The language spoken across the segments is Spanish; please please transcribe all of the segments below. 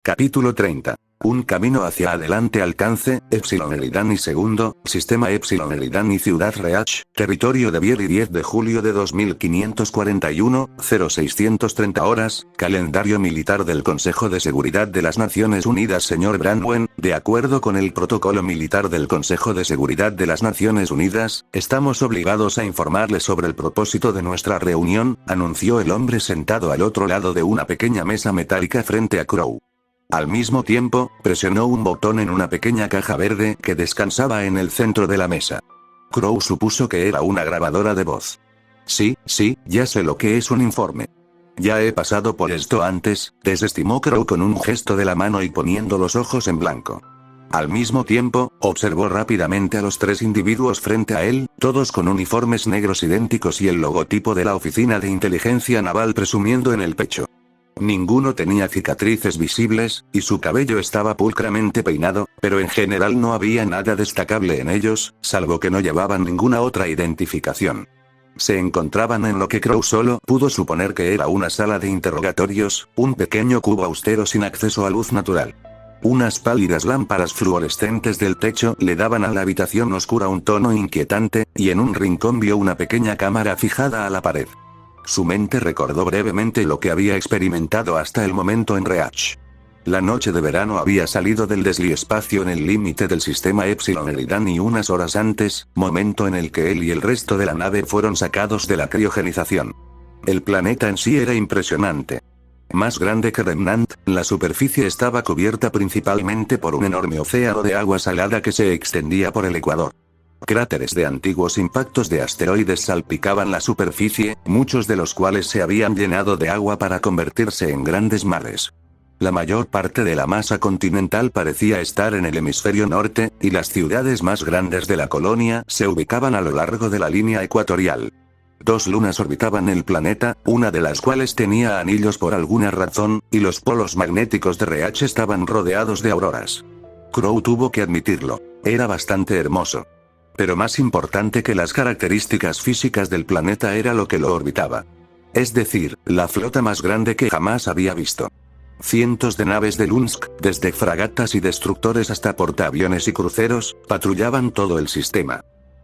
Capítulo 30. Un camino hacia adelante. Alcance, Epsilon Eridani II, Sistema Epsilon Eridani Ciudad Reach, Territorio de Biel y 10 de julio de 2541, 0630 horas, Calendario Militar del Consejo de Seguridad de las Naciones Unidas. Señor Brandwen, de acuerdo con el Protocolo Militar del Consejo de Seguridad de las Naciones Unidas, estamos obligados a informarle sobre el propósito de nuestra reunión, anunció el hombre sentado al otro lado de una pequeña mesa metálica frente a Crow. Al mismo tiempo, presionó un botón en una pequeña caja verde que descansaba en el centro de la mesa. Crow supuso que era una grabadora de voz. Sí, ya sé lo que es un informe. Ya he pasado por esto antes, desestimó Crow con un gesto de la mano y poniendo los ojos en blanco. Al mismo tiempo, observó rápidamente a los tres individuos frente a él, todos con uniformes negros idénticos y el logotipo de la Oficina de Inteligencia Naval presumiendo en el pecho. Ninguno tenía cicatrices visibles, y su cabello estaba pulcramente peinado, pero en general no había nada destacable en ellos, salvo que no llevaban ninguna otra identificación. Se encontraban en lo que Crow solo pudo suponer que era una sala de interrogatorios, un pequeño cubo austero sin acceso a luz natural. Unas pálidas lámparas fluorescentes del techo le daban a la habitación oscura un tono inquietante, y en un rincón vio una pequeña cámara fijada a la pared. Su mente recordó brevemente lo que había experimentado hasta el momento en Reach. La noche de verano había salido del desliespacio en el límite del sistema Epsilon Eridani unas horas antes, momento en el que él y el resto de la nave fueron sacados de la criogenización. El planeta en sí era impresionante. Más grande que Remnant, la superficie estaba cubierta principalmente por un enorme océano de agua salada que se extendía por el ecuador. Cráteres de antiguos impactos de asteroides salpicaban la superficie, muchos de los cuales se habían llenado de agua para convertirse en grandes mares. La mayor parte de la masa continental parecía estar en el hemisferio norte, y las ciudades más grandes de la colonia se ubicaban a lo largo de la línea ecuatorial. Dos lunas orbitaban el planeta, una de las cuales tenía anillos por alguna razón, y los polos magnéticos de Reach estaban rodeados de auroras. Crow tuvo que admitirlo, era bastante hermoso. Pero más importante que las características físicas del planeta era lo que lo orbitaba. Es decir, la flota más grande que jamás había visto. Cientos de naves de Lunsk, desde fragatas y destructores hasta portaaviones y cruceros, patrullaban todo el sistema.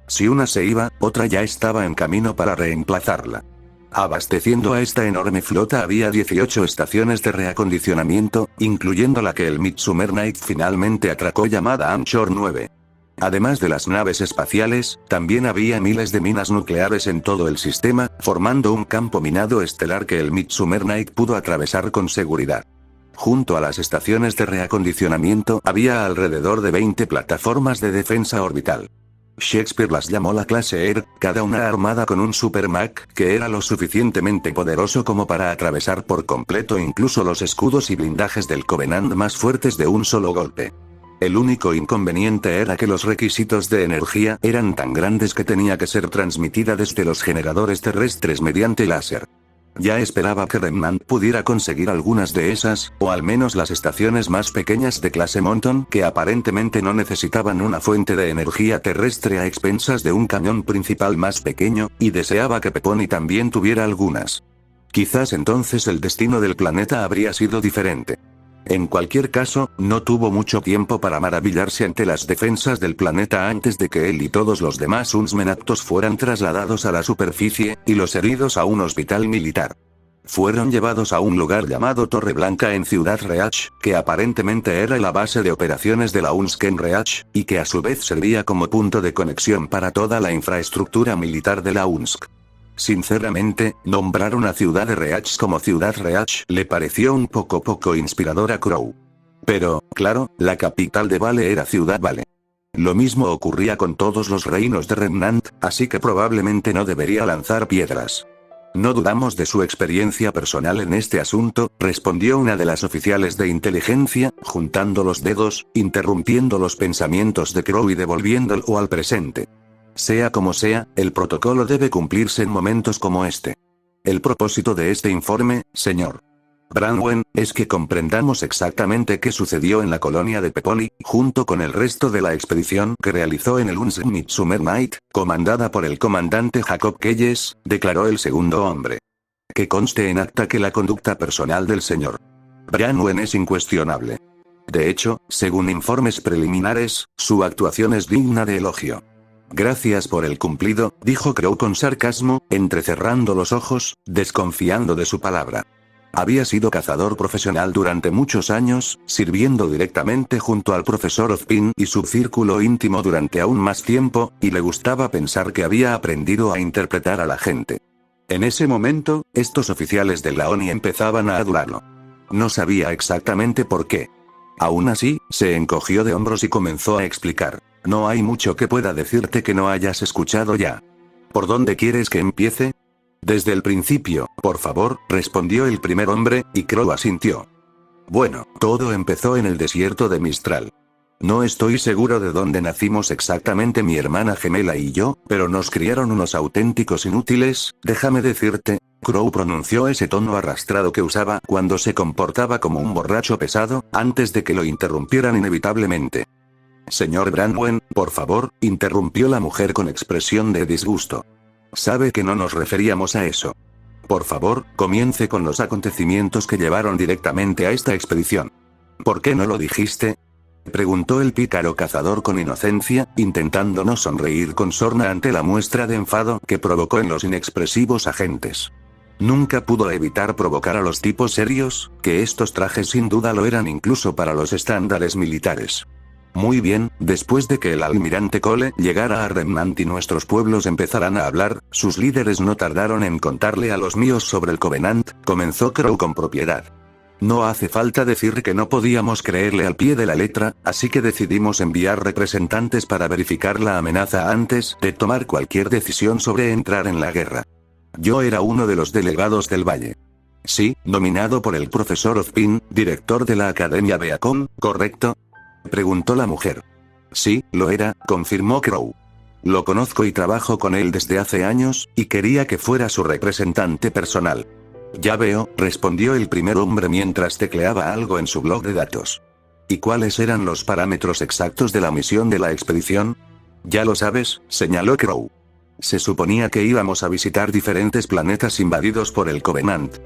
Si una se iba, otra ya estaba en camino para reemplazarla. Abasteciendo a esta enorme flota había 18 estaciones de reacondicionamiento, incluyendo la que el Midsommar Night finalmente atracó llamada Anchor 9. Además de las naves espaciales, también había miles de minas nucleares en todo el sistema, formando un campo minado estelar que el Midsommar Night pudo atravesar con seguridad. Junto a las estaciones de reacondicionamiento había alrededor de 20 plataformas de defensa orbital. Shakespeare las llamó la clase Air, cada una armada con un Super Mach, que era lo suficientemente poderoso como para atravesar por completo incluso los escudos y blindajes del Covenant más fuertes de un solo golpe. El único inconveniente era que los requisitos de energía eran tan grandes que tenía que ser transmitida desde los generadores terrestres mediante láser. Ya esperaba que Remnant pudiera conseguir algunas de esas, o al menos las estaciones más pequeñas de clase Monton, que aparentemente no necesitaban una fuente de energía terrestre a expensas de un cañón principal más pequeño, y deseaba que Peponi también tuviera algunas. Quizás entonces el destino del planeta habría sido diferente. En cualquier caso, no tuvo mucho tiempo para maravillarse ante las defensas del planeta antes de que él y todos los demás Unsmenactos fueran trasladados a la superficie, y los heridos a un hospital militar. Fueron llevados a un lugar llamado Torre Blanca en Ciudad Reach, que aparentemente era la base de operaciones de la UNSC en Reach, y que a su vez servía como punto de conexión para toda la infraestructura militar de la UNSC. Sinceramente, nombrar una ciudad de Reach como Ciudad Reach le pareció un poco inspirador a Crow. Pero, claro, la capital de Vale era Ciudad Vale. Lo mismo ocurría con todos los reinos de Remnant, así que probablemente no debería lanzar piedras. No dudamos de su experiencia personal en este asunto, respondió una de las oficiales de inteligencia, juntando los dedos, interrumpiendo los pensamientos de Crow y devolviéndolo al presente. Sea como sea, el protocolo debe cumplirse en momentos como este. El propósito de este informe, señor Brandwen, es que comprendamos exactamente qué sucedió en la colonia de Peponi, junto con el resto de la expedición que realizó en el UNSC Midsommar Night, comandada por el comandante Jacob Keyes, declaró el segundo hombre. Que conste en acta que la conducta personal del señor Branwen es incuestionable. De hecho, según informes preliminares, su actuación es digna de elogio. Gracias por el cumplido, dijo Crow con sarcasmo, entrecerrando los ojos, desconfiando de su palabra. Había sido cazador profesional durante muchos años, sirviendo directamente junto al profesor Ozpin y su círculo íntimo durante aún más tiempo, y le gustaba pensar que había aprendido a interpretar a la gente. En ese momento, estos oficiales de la ONI empezaban a adularlo. No sabía exactamente por qué. Aún así, se encogió de hombros y comenzó a explicar. No hay mucho que pueda decirte que no hayas escuchado ya. ¿Por dónde quieres que empiece? Desde el principio, por favor, respondió el primer hombre, y Crow asintió. Bueno, todo empezó en el desierto de Mistral. No estoy seguro de dónde nacimos exactamente mi hermana gemela y yo, pero nos criaron unos auténticos inútiles, déjame decirte. Crow pronunció ese tono arrastrado que usaba cuando se comportaba como un borracho pesado, antes de que lo interrumpieran inevitablemente. Señor Branwen, por favor, interrumpió la mujer con expresión de disgusto. Sabe que no nos referíamos a eso. Por favor, comience con los acontecimientos que llevaron directamente a esta expedición. ¿Por qué no lo dijiste? Preguntó el pícaro cazador con inocencia, intentando no sonreír con sorna ante la muestra de enfado que provocó en los inexpresivos agentes. Nunca pudo evitar provocar a los tipos serios, que estos trajes sin duda lo eran incluso para los estándares militares. Muy bien, después de que el almirante Cole llegara a Remnant y nuestros pueblos empezaran a hablar, sus líderes no tardaron en contarle a los míos sobre el Covenant, comenzó Crow con propiedad. No hace falta decir que no podíamos creerle al pie de la letra, así que decidimos enviar representantes para verificar la amenaza antes de tomar cualquier decisión sobre entrar en la guerra. Yo era uno de los delegados del Valle. Sí, nominado por el profesor Ozpin, director de la Academia Beacon, ¿correcto? Preguntó la mujer. Sí, lo era, confirmó Crow. Lo conozco y trabajo con él desde hace años, y quería que fuera su representante personal. Ya veo, respondió el primer hombre mientras tecleaba algo en su blog de datos. ¿Y cuáles eran los parámetros exactos de la misión de la expedición? Ya lo sabes, señaló Crow. Se suponía que íbamos a visitar diferentes planetas invadidos por el Covenant.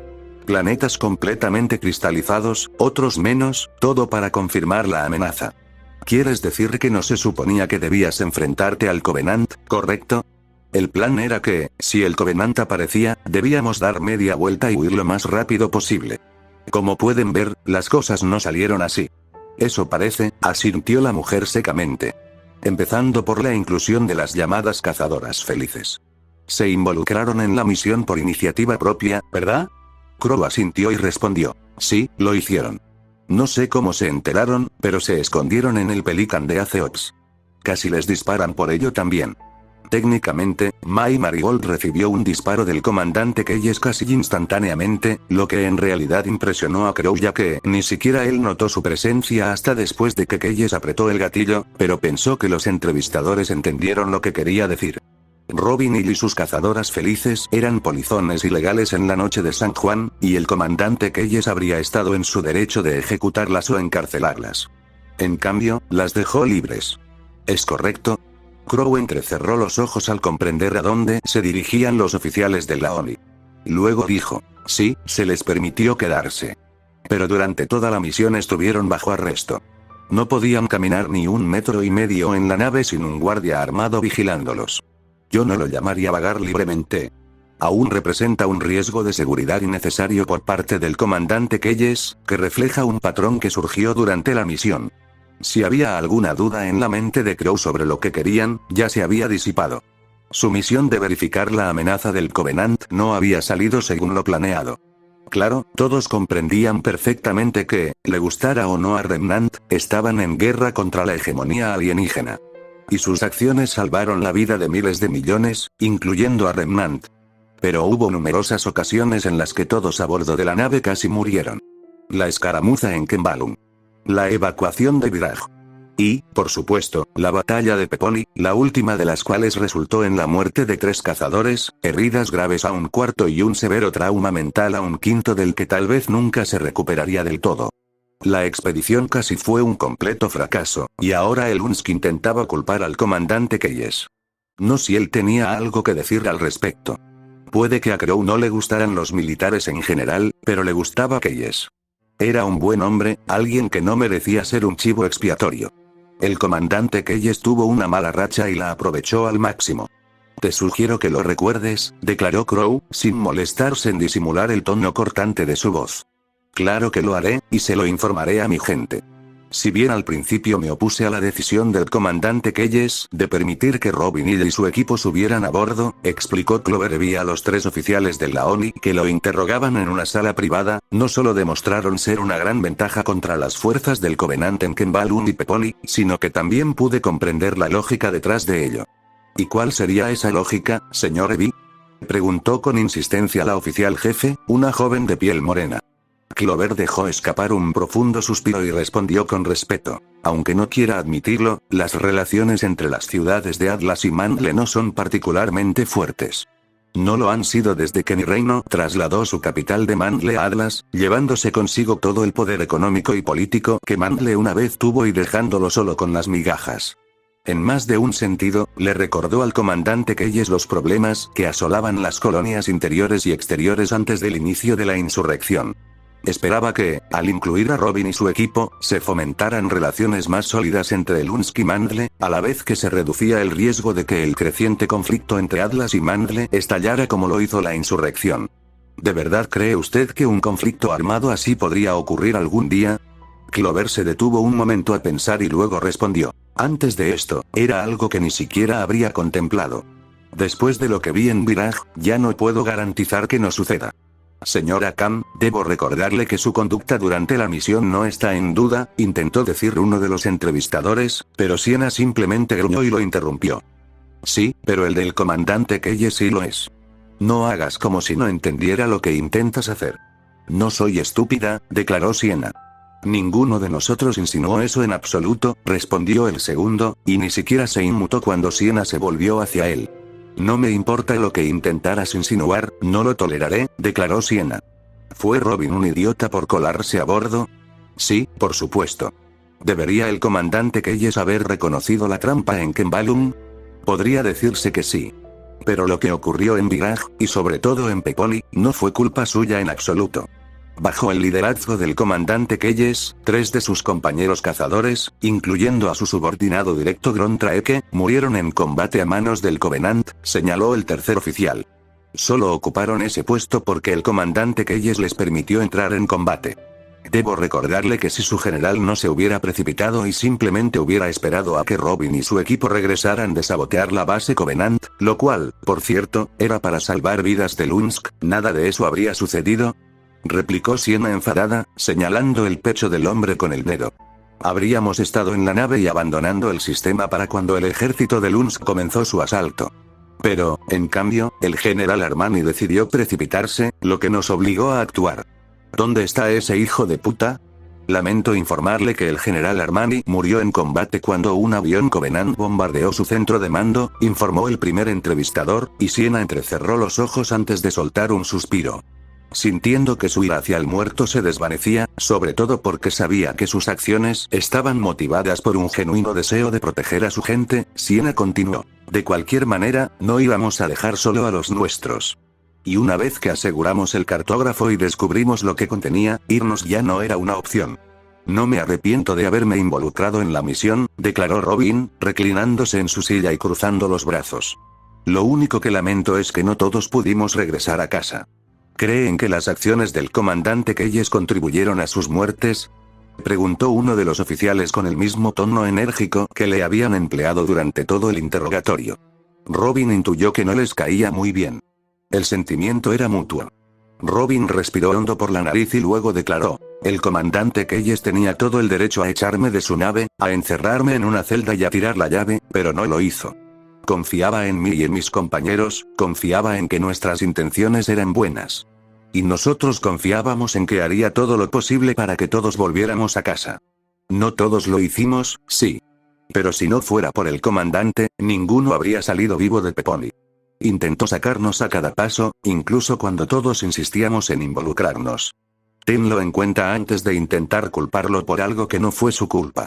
Planetas completamente cristalizados, otros menos, todo para confirmar la amenaza. ¿Quieres decir que no se suponía que debías enfrentarte al Covenant, correcto? El plan era que, si el Covenant aparecía, debíamos dar media vuelta y huir lo más rápido posible. Como pueden ver, las cosas no salieron así. Eso parece, asintió la mujer secamente. Empezando por la inclusión de las llamadas cazadoras felices. Se involucraron en la misión por iniciativa propia, ¿verdad? Crow asintió y respondió. Sí, lo hicieron. No sé cómo se enteraron, pero se escondieron en el Pelican de Azeops. Casi les disparan por ello también. Técnicamente, Mai Marigold recibió un disparo del comandante Keyes casi instantáneamente, lo que en realidad impresionó a Crow ya que ni siquiera él notó su presencia hasta después de que Keyes apretó el gatillo, pero pensó que los entrevistadores entendieron lo que quería decir. Robin Hill y sus cazadoras felices eran polizones ilegales en la noche de San Juan, y el comandante Keyes habría estado en su derecho de ejecutarlas o encarcelarlas. En cambio, las dejó libres. ¿Es correcto? Crow entrecerró los ojos al comprender a dónde se dirigían los oficiales de la ONI. Luego dijo, sí, se les permitió quedarse. Pero durante toda la misión estuvieron bajo arresto. No podían caminar ni 1,5 metros en la nave sin un guardia armado vigilándolos. Yo no lo llamaría vagar libremente. Aún representa un riesgo de seguridad innecesario por parte del comandante Keyes, que refleja un patrón que surgió durante la misión. Si había alguna duda en la mente de Crow sobre lo que querían, ya se había disipado. Su misión de verificar la amenaza del Covenant no había salido según lo planeado. Claro, todos comprendían perfectamente que, le gustara o no a Remnant, estaban en guerra contra la hegemonía alienígena. Y sus acciones salvaron la vida de miles de millones, incluyendo a Remnant. Pero hubo numerosas ocasiones en las que todos a bordo de la nave casi murieron. La escaramuza en Kembalum. La evacuación de Viraj. Y, por supuesto, la batalla de Peponi, la última de las cuales resultó en la muerte de 3 cazadores, heridas graves a 1/4 y un severo trauma mental a 1/5 del que tal vez nunca se recuperaría del todo. La expedición casi fue un completo fracaso, y ahora el UNSC intentaba culpar al comandante Keyes. No si él tenía algo que decir al respecto. Puede que a Crow no le gustaran los militares en general, pero le gustaba Keyes. Era un buen hombre, alguien que no merecía ser un chivo expiatorio. El comandante Keyes tuvo una mala racha y la aprovechó al máximo. Te sugiero que lo recuerdes, declaró Crow, sin molestarse en disimular el tono cortante de su voz. Claro que lo haré, y se lo informaré a mi gente. Si bien al principio me opuse a la decisión del comandante Keyes de permitir que Robin Hill y su equipo subieran a bordo, explicó Cloverby a los 3 oficiales de la ONI que lo interrogaban en una sala privada, no solo demostraron ser una gran ventaja contra las fuerzas del Covenant en Kenbalun y Pepoli, sino que también pude comprender la lógica detrás de ello. ¿Y cuál sería esa lógica, señor Evie? Preguntó con insistencia la oficial jefe, una joven de piel morena. Clover dejó escapar un profundo suspiro y respondió con respeto. Aunque no quiera admitirlo, las relaciones entre las ciudades de Atlas y Mandle no son particularmente fuertes. No lo han sido desde que mi reino trasladó su capital de Mandle a Atlas, llevándose consigo todo el poder económico y político que Mandle una vez tuvo y dejándolo solo con las migajas. En más de un sentido, le recordó al comandante Keyes los problemas que asolaban las colonias interiores y exteriores antes del inicio de la insurrección. Esperaba que, al incluir a Robin y su equipo, se fomentaran relaciones más sólidas entre Lunsk y Mandle, a la vez que se reducía el riesgo de que el creciente conflicto entre Atlas y Mandle estallara como lo hizo la insurrección. ¿De verdad cree usted que un conflicto armado así podría ocurrir algún día? Clover se detuvo un momento a pensar y luego respondió. Antes de esto, era algo que ni siquiera habría contemplado. Después de lo que vi en Viraj, ya no puedo garantizar que no suceda. Señora Kam, debo recordarle que su conducta durante la misión no está en duda, intentó decir uno de los entrevistadores, pero Siena simplemente gruñó y lo interrumpió. Sí, pero el del comandante Keyes sí lo es. No hagas como si no entendiera lo que intentas hacer. No soy estúpida, declaró Siena. Ninguno de nosotros insinuó eso en absoluto, respondió el segundo, y ni siquiera se inmutó cuando Siena se volvió hacia él. No me importa lo que intentaras insinuar, no lo toleraré, declaró Siena. ¿Fue Robin un idiota por colarse a bordo? Sí, por supuesto. ¿Debería el comandante Keyes haber reconocido la trampa en Kenbalun? Podría decirse que sí. Pero lo que ocurrió en Viraj, y sobre todo en Pepoli, no fue culpa suya en absoluto. Bajo el liderazgo del comandante Keyes, 3 de sus compañeros cazadores, incluyendo a su subordinado directo Grontraeke, murieron en combate a manos del Covenant, señaló el tercer oficial. Solo ocuparon ese puesto porque el comandante Keyes les permitió entrar en combate. Debo recordarle que si su general no se hubiera precipitado y simplemente hubiera esperado a que Robin y su equipo regresaran de sabotear la base Covenant, lo cual, por cierto, era para salvar vidas de Lunsk, nada de eso habría sucedido, replicó Siena enfadada, señalando el pecho del hombre con el dedo. Habríamos estado en la nave y abandonando el sistema para cuando el ejército de Lunsk comenzó su asalto. Pero, en cambio, el general Armani decidió precipitarse, lo que nos obligó a actuar. ¿Dónde está ese hijo de puta? Lamento informarle que el general Armani murió en combate cuando un avión Covenant bombardeó su centro de mando, informó el primer entrevistador, y Siena entrecerró los ojos antes de soltar un suspiro. Sintiendo que su ira hacia el muerto se desvanecía, sobre todo porque sabía que sus acciones estaban motivadas por un genuino deseo de proteger a su gente, Siena continuó. De cualquier manera, no íbamos a dejar solo a los nuestros. Y una vez que aseguramos el cartógrafo y descubrimos lo que contenía, irnos ya no era una opción. No me arrepiento de haberme involucrado en la misión, declaró Robin, reclinándose en su silla y cruzando los brazos. Lo único que lamento es que no todos pudimos regresar a casa. ¿Creen que las acciones del comandante Keyes contribuyeron a sus muertes? Preguntó uno de los oficiales con el mismo tono enérgico que le habían empleado durante todo el interrogatorio. Robin intuyó que no les caía muy bien. El sentimiento era mutuo. Robin respiró hondo por la nariz y luego declaró: el comandante Keyes tenía todo el derecho a echarme de su nave, a encerrarme en una celda y a tirar la llave, pero no lo hizo. Confiaba en mí y en mis compañeros, confiaba en que nuestras intenciones eran buenas. Y nosotros confiábamos en que haría todo lo posible para que todos volviéramos a casa. No todos lo hicimos, sí. Pero si no fuera por el comandante, ninguno habría salido vivo de Pepoli. Intentó sacarnos a cada paso, incluso cuando todos insistíamos en involucrarnos. Tenlo en cuenta antes de intentar culparlo por algo que no fue su culpa.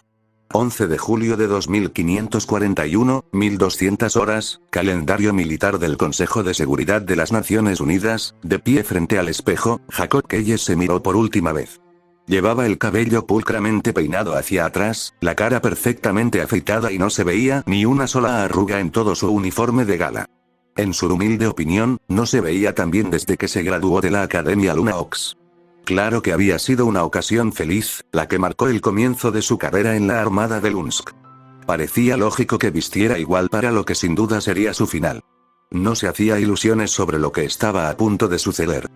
11 de julio de 2541, 1200 horas, calendario militar del Consejo de Seguridad de las Naciones Unidas, de pie frente al espejo, Jacob Keyes se miró por última vez. Llevaba el cabello pulcramente peinado hacia atrás, la cara perfectamente afeitada y no se veía ni una sola arruga en todo su uniforme de gala. En su humilde opinión, no se veía tan bien desde que se graduó de la Academia Luna Ox. Claro que había sido una ocasión feliz, la que marcó el comienzo de su carrera en la Armada de Lunsk. Parecía lógico que vistiera igual para lo que sin duda sería su final. No se hacía ilusiones sobre lo que estaba a punto de suceder.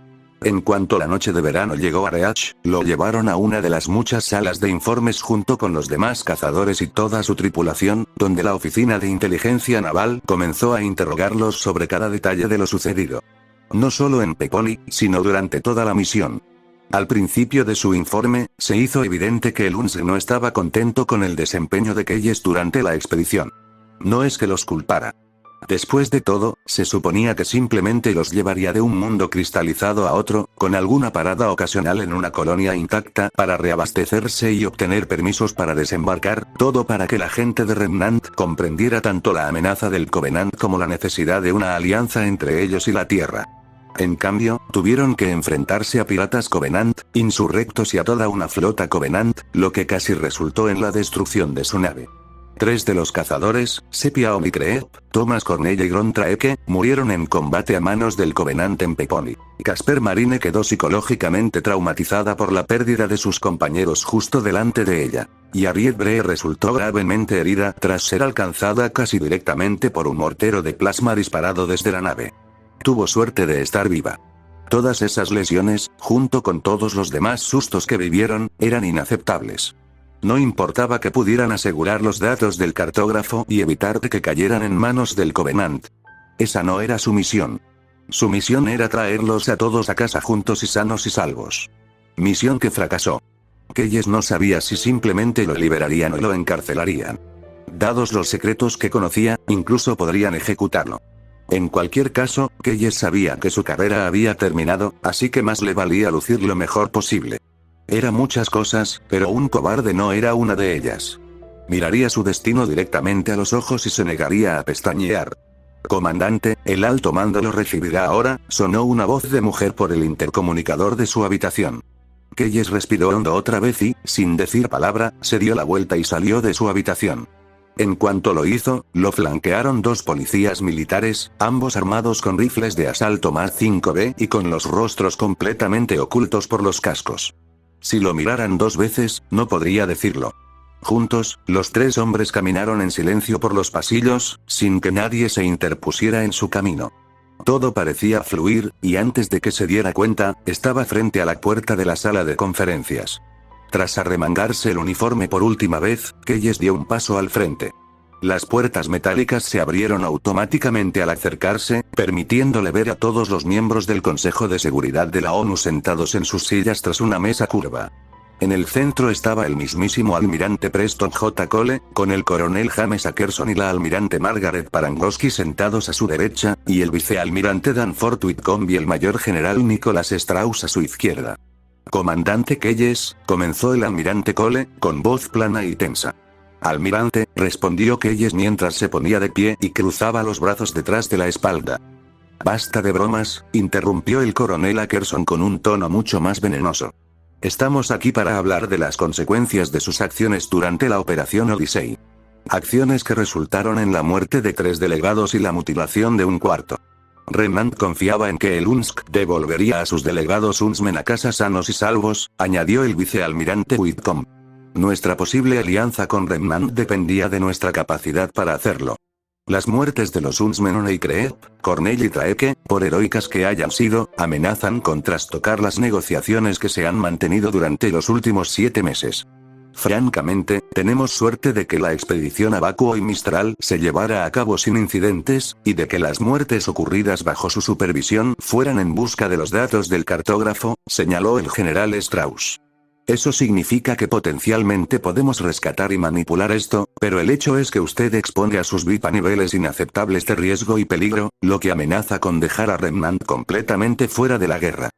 En cuanto la noche de verano llegó a Reach, lo llevaron a una de las muchas salas de informes junto con los demás cazadores y toda su tripulación, donde la Oficina de Inteligencia Naval comenzó a interrogarlos sobre cada detalle de lo sucedido. No solo en Peponi, sino durante toda la misión. Al principio de su informe, se hizo evidente que el UNSC no estaba contento con el desempeño de Keyes durante la expedición. No es que los culpara. Después de todo, se suponía que simplemente los llevaría de un mundo cristalizado a otro, con alguna parada ocasional en una colonia intacta para reabastecerse y obtener permisos para desembarcar, todo para que la gente de Remnant comprendiera tanto la amenaza del Covenant como la necesidad de una alianza entre ellos y la Tierra. En cambio, tuvieron que enfrentarse a piratas Covenant, insurrectos y a toda una flota Covenant, lo que casi resultó en la destrucción de su nave. 3 de los cazadores, Sepia Omicreep, Thomas Cornell y Gron Traeke, murieron en combate a manos del Covenant en Peponi. Casper Marine quedó psicológicamente traumatizada por la pérdida de sus compañeros justo delante de ella. Y Harriet Bree resultó gravemente herida tras ser alcanzada casi directamente por un mortero de plasma disparado desde la nave. Tuvo suerte de estar viva. Todas esas lesiones, junto con todos los demás sustos que vivieron, eran inaceptables. No importaba que pudieran asegurar los datos del cartógrafo y evitar que cayeran en manos del Covenant. Esa no era su misión. Su misión era traerlos a todos a casa juntos y sanos y salvos. Misión que fracasó. Keyes no sabía si simplemente lo liberarían o lo encarcelarían. Dados los secretos que conocía, incluso podrían ejecutarlo. En cualquier caso, Keyes sabía que su carrera había terminado, así que más le valía lucir lo mejor posible. Era muchas cosas, pero un cobarde no era una de ellas. Miraría su destino directamente a los ojos y se negaría a pestañear. Comandante, el alto mando lo recibirá ahora, sonó una voz de mujer por el intercomunicador de su habitación. Keyes respiró hondo otra vez y, sin decir palabra, se dio la vuelta y salió de su habitación. En cuanto lo hizo, lo flanquearon 2 policías militares, ambos armados con rifles de asalto Mark 5B y con los rostros completamente ocultos por los cascos. Si lo miraran 2 veces, no podría decirlo. Juntos, los 3 hombres caminaron en silencio por los pasillos, sin que nadie se interpusiera en su camino. Todo parecía fluir, y antes de que se diera cuenta, estaba frente a la puerta de la sala de conferencias. Tras arremangarse el uniforme por última vez, Keyes dio un paso al frente. Las puertas metálicas se abrieron automáticamente al acercarse, permitiéndole ver a todos los miembros del Consejo de Seguridad de la ONU sentados en sus sillas tras una mesa curva. En el centro estaba el mismísimo almirante Preston J. Cole, con el coronel James Ackerson y la almirante Margaret Parangosky sentados a su derecha, y el vicealmirante Danforth Whitcomb y el mayor general Nicholas Strauss a su izquierda. Comandante Keyes, comenzó el almirante Cole, con voz plana y tensa. Almirante, respondió Keyes mientras se ponía de pie y cruzaba los brazos detrás de la espalda. Basta de bromas, interrumpió el coronel Ackerson con un tono mucho más venenoso. Estamos aquí para hablar de las consecuencias de sus acciones durante la Operación Odyssey. Acciones que resultaron en la muerte de 3 delegados y la mutilación de un cuarto. Remnant confiaba en que el UNSC devolvería a sus delegados UNSMEN a casa sanos y salvos, añadió el vicealmirante Whitcomb. Nuestra posible alianza con Remnant dependía de nuestra capacidad para hacerlo. Las muertes de los UNSMEN Omicreep, Cornell y Traeke, por heroicas que hayan sido, amenazan con trastocar las negociaciones que se han mantenido durante los últimos 7 meses. Francamente, tenemos suerte de que la expedición a Vacuo y Mistral se llevara a cabo sin incidentes, y de que las muertes ocurridas bajo su supervisión fueran en busca de los datos del cartógrafo, señaló el general Strauss. Eso significa que potencialmente podemos rescatar y manipular esto, pero el hecho es que usted expone a sus VIP a niveles inaceptables de riesgo y peligro, lo que amenaza con dejar a Remnant completamente fuera de la guerra.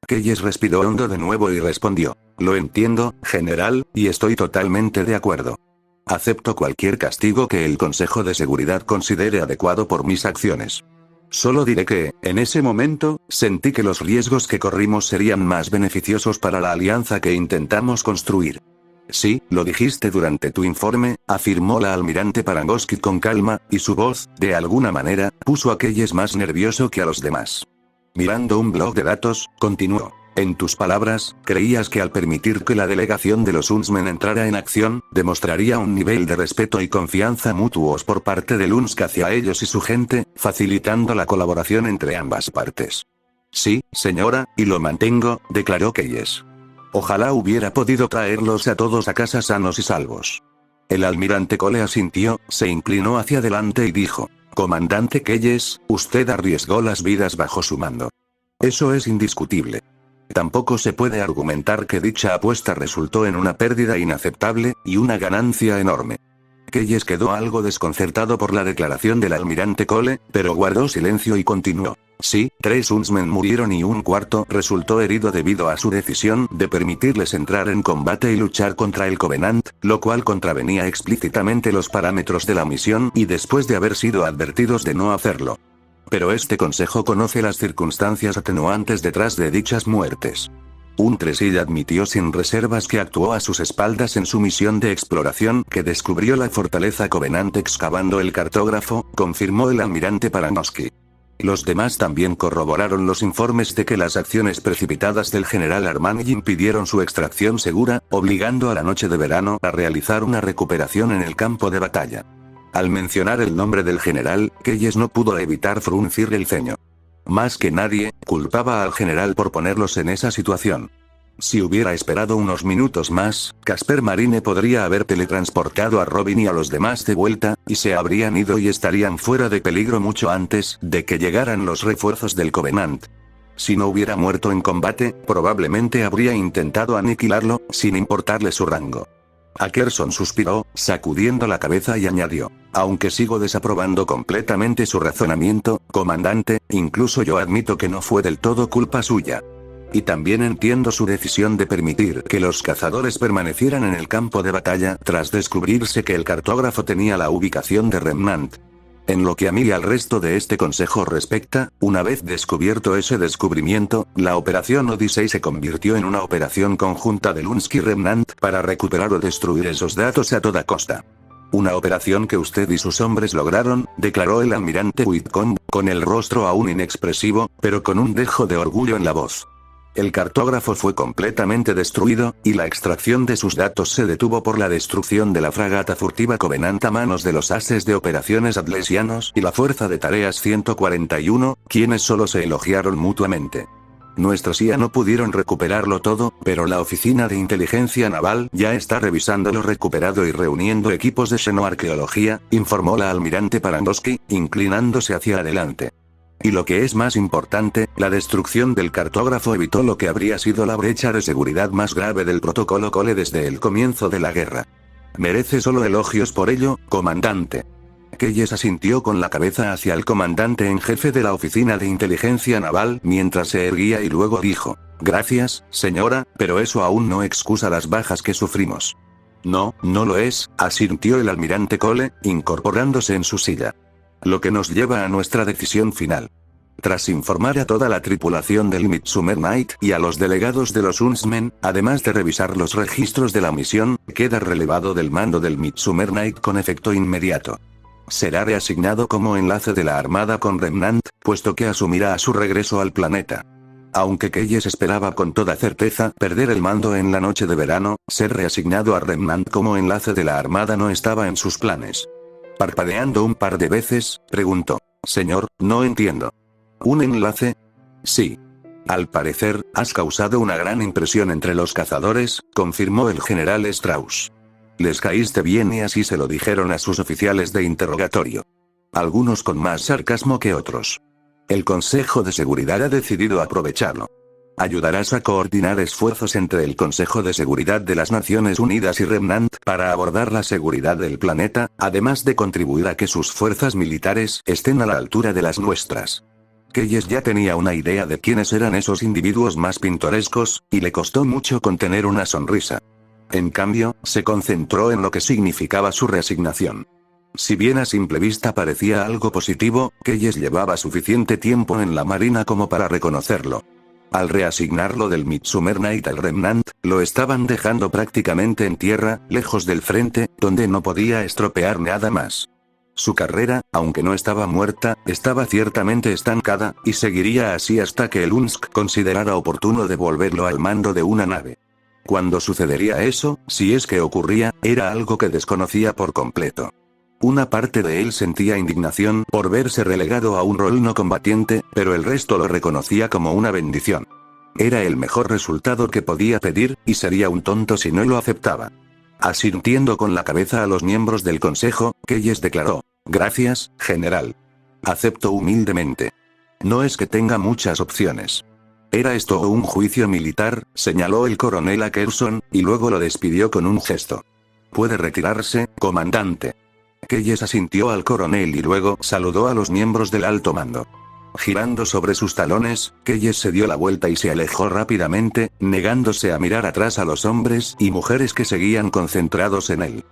Keyes respiró hondo de nuevo y respondió. Lo entiendo, general, y estoy totalmente de acuerdo. Acepto cualquier castigo que el Consejo de Seguridad considere adecuado por mis acciones. Solo diré que, en ese momento, sentí que los riesgos que corrimos serían más beneficiosos para la alianza que intentamos construir. Sí, lo dijiste durante tu informe, afirmó la almirante Parangoski con calma, y su voz, de alguna manera, puso a Keyes más nervioso que a los demás. Mirando un blog de datos, continuó. En tus palabras, creías que al permitir que la delegación de los Huntsmen entrara en acción, demostraría un nivel de respeto y confianza mutuos por parte de Lunsk hacia ellos y su gente, facilitando la colaboración entre ambas partes. Sí, señora, y lo mantengo, declaró Keyes. Ojalá hubiera podido traerlos a todos a casa sanos y salvos. El almirante Cole asintió, se inclinó hacia adelante y dijo: Comandante Keyes, usted arriesgó las vidas bajo su mando. Eso es indiscutible. Tampoco se puede argumentar que dicha apuesta resultó en una pérdida inaceptable, y una ganancia enorme. Keyes quedó algo desconcertado por la declaración del almirante Cole, pero guardó silencio y continuó. Sí, 3 Huntsmen murieron y un cuarto resultó herido debido a su decisión de permitirles entrar en combate y luchar contra el Covenant, lo cual contravenía explícitamente los parámetros de la misión y después de haber sido advertidos de no hacerlo. Pero este consejo conoce las circunstancias atenuantes detrás de dichas muertes. Un Tresil admitió sin reservas que actuó a sus espaldas en su misión de exploración que descubrió la fortaleza Covenant excavando el cartógrafo, confirmó el almirante Parangoski. Los demás también corroboraron los informes de que las acciones precipitadas del general Armani impidieron su extracción segura, obligando a la noche de verano a realizar una recuperación en el campo de batalla. Al mencionar el nombre del general, Keyes no pudo evitar fruncir el ceño. Más que nadie, culpaba al general por ponerlos en esa situación. Si hubiera esperado unos minutos más, Casper Marine podría haber teletransportado a Robin y a los demás de vuelta, y se habrían ido y estarían fuera de peligro mucho antes de que llegaran los refuerzos del Covenant. Si no hubiera muerto en combate, probablemente habría intentado aniquilarlo, sin importarle su rango. Ackerson suspiró, sacudiendo la cabeza y añadió: aunque sigo desaprobando completamente su razonamiento, comandante, incluso yo admito que no fue del todo culpa suya. Y también entiendo su decisión de permitir que los cazadores permanecieran en el campo de batalla tras descubrirse que el cartógrafo tenía la ubicación de Remnant. En lo que a mí y al resto de este consejo respecta, una vez descubierto ese descubrimiento, la Operación Odyssey se convirtió en una operación conjunta de Lunsk y Remnant para recuperar o destruir esos datos a toda costa. Una operación que usted y sus hombres lograron, declaró el almirante Whitcomb, con el rostro aún inexpresivo, pero con un dejo de orgullo en la voz. El cartógrafo fue completamente destruido, y la extracción de sus datos se detuvo por la destrucción de la fragata furtiva Covenant a manos de los ases de operaciones atlesianos y la Fuerza de Tareas 141, quienes solo se elogiaron mutuamente. Nuestros IA no pudieron recuperarlo todo, pero la Oficina de Inteligencia Naval ya está revisando lo recuperado y reuniendo equipos de xenoarqueología, informó la almirante Parangoski, inclinándose hacia adelante. Y lo que es más importante, la destrucción del cartógrafo evitó lo que habría sido la brecha de seguridad más grave del protocolo Cole desde el comienzo de la guerra. Merece solo elogios por ello, comandante. Keyes asintió con la cabeza hacia el comandante en jefe de la Oficina de Inteligencia Naval mientras se erguía y luego dijo: gracias, señora, pero eso aún no excusa las bajas que sufrimos. No, no lo es, asintió el almirante Cole, incorporándose en su silla. Lo que nos lleva a nuestra decisión final. Tras informar a toda la tripulación del Midsummer Night y a los delegados de los Huntsmen, además de revisar los registros de la misión, queda relevado del mando del Midsummer Night con efecto inmediato. Será reasignado como enlace de la Armada con Remnant, puesto que asumirá a su regreso al planeta. Aunque Keyes esperaba con toda certeza perder el mando en la noche de verano, ser reasignado a Remnant como enlace de la Armada no estaba en sus planes. Parpadeando un par de veces, preguntó: señor, no entiendo. ¿Un enlace? Sí. Al parecer, has causado una gran impresión entre los cazadores, confirmó el general Strauss. Les caíste bien y así se lo dijeron a sus oficiales de interrogatorio. Algunos con más sarcasmo que otros. El Consejo de Seguridad ha decidido aprovecharlo. Ayudarás a coordinar esfuerzos entre el Consejo de Seguridad de las Naciones Unidas y Remnant para abordar la seguridad del planeta, además de contribuir a que sus fuerzas militares estén a la altura de las nuestras. Keyes ya tenía una idea de quiénes eran esos individuos más pintorescos, y le costó mucho contener una sonrisa. En cambio, se concentró en lo que significaba su reasignación. Si bien a simple vista parecía algo positivo, Keyes llevaba suficiente tiempo en la marina como para reconocerlo. Al reasignarlo del Midsummer Night al Remnant, lo estaban dejando prácticamente en tierra, lejos del frente, donde no podía estropear nada más. Su carrera, aunque no estaba muerta, estaba ciertamente estancada, y seguiría así hasta que el UNSC considerara oportuno devolverlo al mando de una nave. Cuando sucedería eso, si es que ocurría, era algo que desconocía por completo. Una parte de él sentía indignación por verse relegado a un rol no combatiente, pero el resto lo reconocía como una bendición. Era el mejor resultado que podía pedir, y sería un tonto si no lo aceptaba. Asintiendo con la cabeza a los miembros del consejo, Keyes declaró: «Gracias, general. Acepto humildemente. No es que tenga muchas opciones». «¿Era esto un juicio militar?», señaló el coronel Ackerson, y luego lo despidió con un gesto. «Puede retirarse, comandante». Keyes asintió al coronel y luego saludó a los miembros del alto mando. Girando sobre sus talones, Keyes se dio la vuelta y se alejó rápidamente, negándose a mirar atrás a los hombres y mujeres que seguían concentrados en él.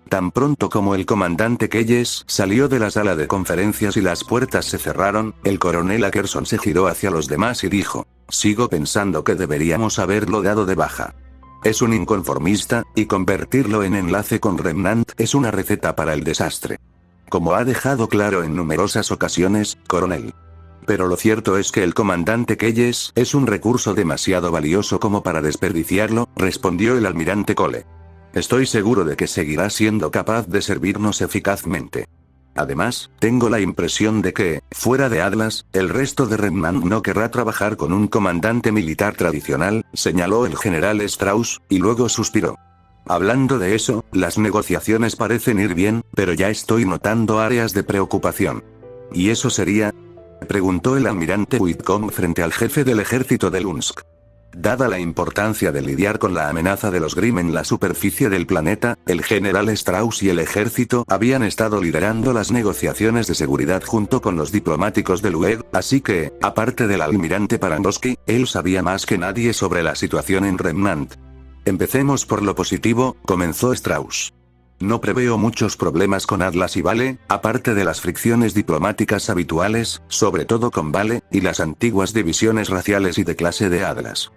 Tan pronto como el comandante Keyes salió de la sala de conferencias y las puertas se cerraron, el coronel Ackerson se giró hacia los demás y dijo: «Sigo pensando que deberíamos haberlo dado de baja. Es un inconformista, y convertirlo en enlace con Remnant es una receta para el desastre. Como ha dejado claro en numerosas ocasiones, coronel. Pero lo cierto es que el comandante Keyes es un recurso demasiado valioso como para desperdiciarlo», respondió el almirante Cole. «Estoy seguro de que seguirá siendo capaz de servirnos eficazmente. Además, tengo la impresión de que, fuera de Atlas, el resto de Remnant no querrá trabajar con un comandante militar tradicional», señaló el general Strauss, y luego suspiró. «Hablando de eso, las negociaciones parecen ir bien, pero ya estoy notando áreas de preocupación». «¿Y eso sería?», preguntó el almirante Whitcomb frente al jefe del ejército de Lunsk. Dada la importancia de lidiar con la amenaza de los Grimm en la superficie del planeta, el general Strauss y el ejército habían estado liderando las negociaciones de seguridad junto con los diplomáticos del UEG, así que, aparte del almirante Parandowski, él sabía más que nadie sobre la situación en Remnant. «Empecemos por lo positivo», comenzó Strauss. «No preveo muchos problemas con Atlas y Vale, aparte de las fricciones diplomáticas habituales, sobre todo con Vale, y las antiguas divisiones raciales y de clase de Atlas.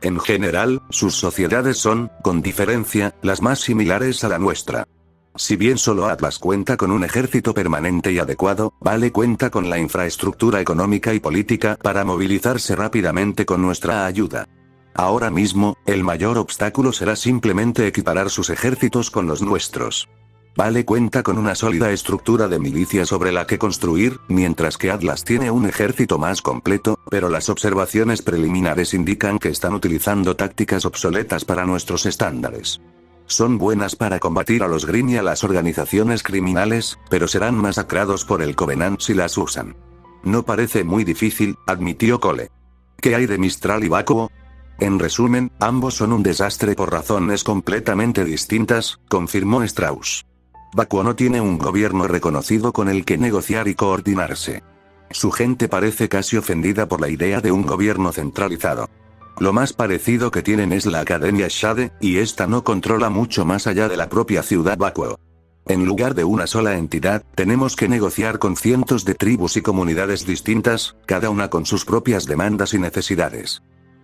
En general, sus sociedades son, con diferencia, las más similares a la nuestra. Si bien solo Atlas cuenta con un ejército permanente y adecuado, Vale cuenta con la infraestructura económica y política para movilizarse rápidamente con nuestra ayuda. Ahora mismo, el mayor obstáculo será simplemente equiparar sus ejércitos con los nuestros. Vale cuenta con una sólida estructura de milicia sobre la que construir, mientras que Atlas tiene un ejército más completo, pero las observaciones preliminares indican que están utilizando tácticas obsoletas para nuestros estándares. Son buenas para combatir a los Grimm y a las organizaciones criminales, pero serán masacrados por el Covenant si las usan. No parece muy difícil», admitió Cole. «¿Qué hay de Mistral y Vacuo?». «En resumen, ambos son un desastre por razones completamente distintas», confirmó Strauss. «Vacuo no tiene un gobierno reconocido con el que negociar y coordinarse. Su gente parece casi ofendida por la idea de un gobierno centralizado. Lo más parecido que tienen es la Academia Shade, y esta no controla mucho más allá de la propia ciudad Vacuo. En lugar de una sola entidad, tenemos que negociar con cientos de tribus y comunidades distintas, cada una con sus propias demandas y necesidades.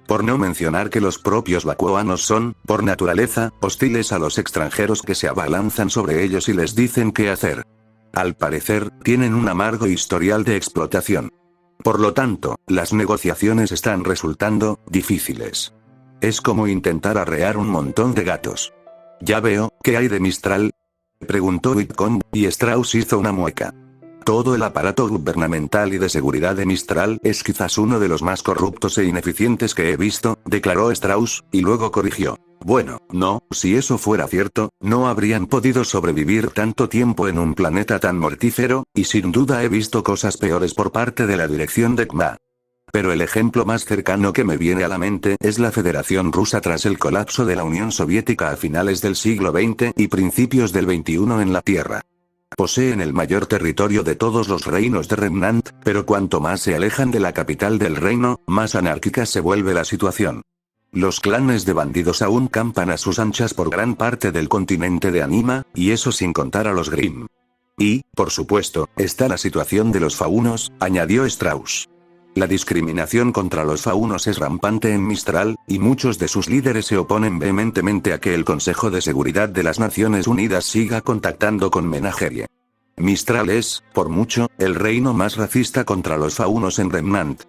Por no mencionar que los propios vacuoanos son, por naturaleza, hostiles a los extranjeros que se abalanzan sobre ellos y les dicen qué hacer. Al parecer, tienen un amargo historial de explotación. Por lo tanto, las negociaciones están resultando difíciles. Es como intentar arrear un montón de gatos». «Ya veo, ¿qué hay de Mistral?», preguntó Whitcomb, y Strauss hizo una mueca. «Todo el aparato gubernamental y de seguridad de Mistral es quizás uno de los más corruptos e ineficientes que he visto», declaró Strauss, y luego corrigió. «Bueno, no, si eso fuera cierto, no habrían podido sobrevivir tanto tiempo en un planeta tan mortífero, y sin duda he visto cosas peores por parte de la dirección de CMA. Pero el ejemplo más cercano que me viene a la mente es la Federación Rusa tras el colapso de la Unión Soviética a finales del siglo XX y principios del XXI en la Tierra. Poseen el mayor territorio de todos los reinos de Remnant, pero cuanto más se alejan de la capital del reino, más anárquica se vuelve la situación. Los clanes de bandidos aún campan a sus anchas por gran parte del continente de Anima, y eso sin contar a los Grimm. Y, por supuesto, está la situación de los faunos, añadió Strauss. La discriminación contra los faunos es rampante en Mistral, y muchos de sus líderes se oponen vehementemente a que el Consejo de Seguridad de las Naciones Unidas siga contactando con Menagerie. Mistral es, por mucho, el reino más racista contra los faunos en Remnant.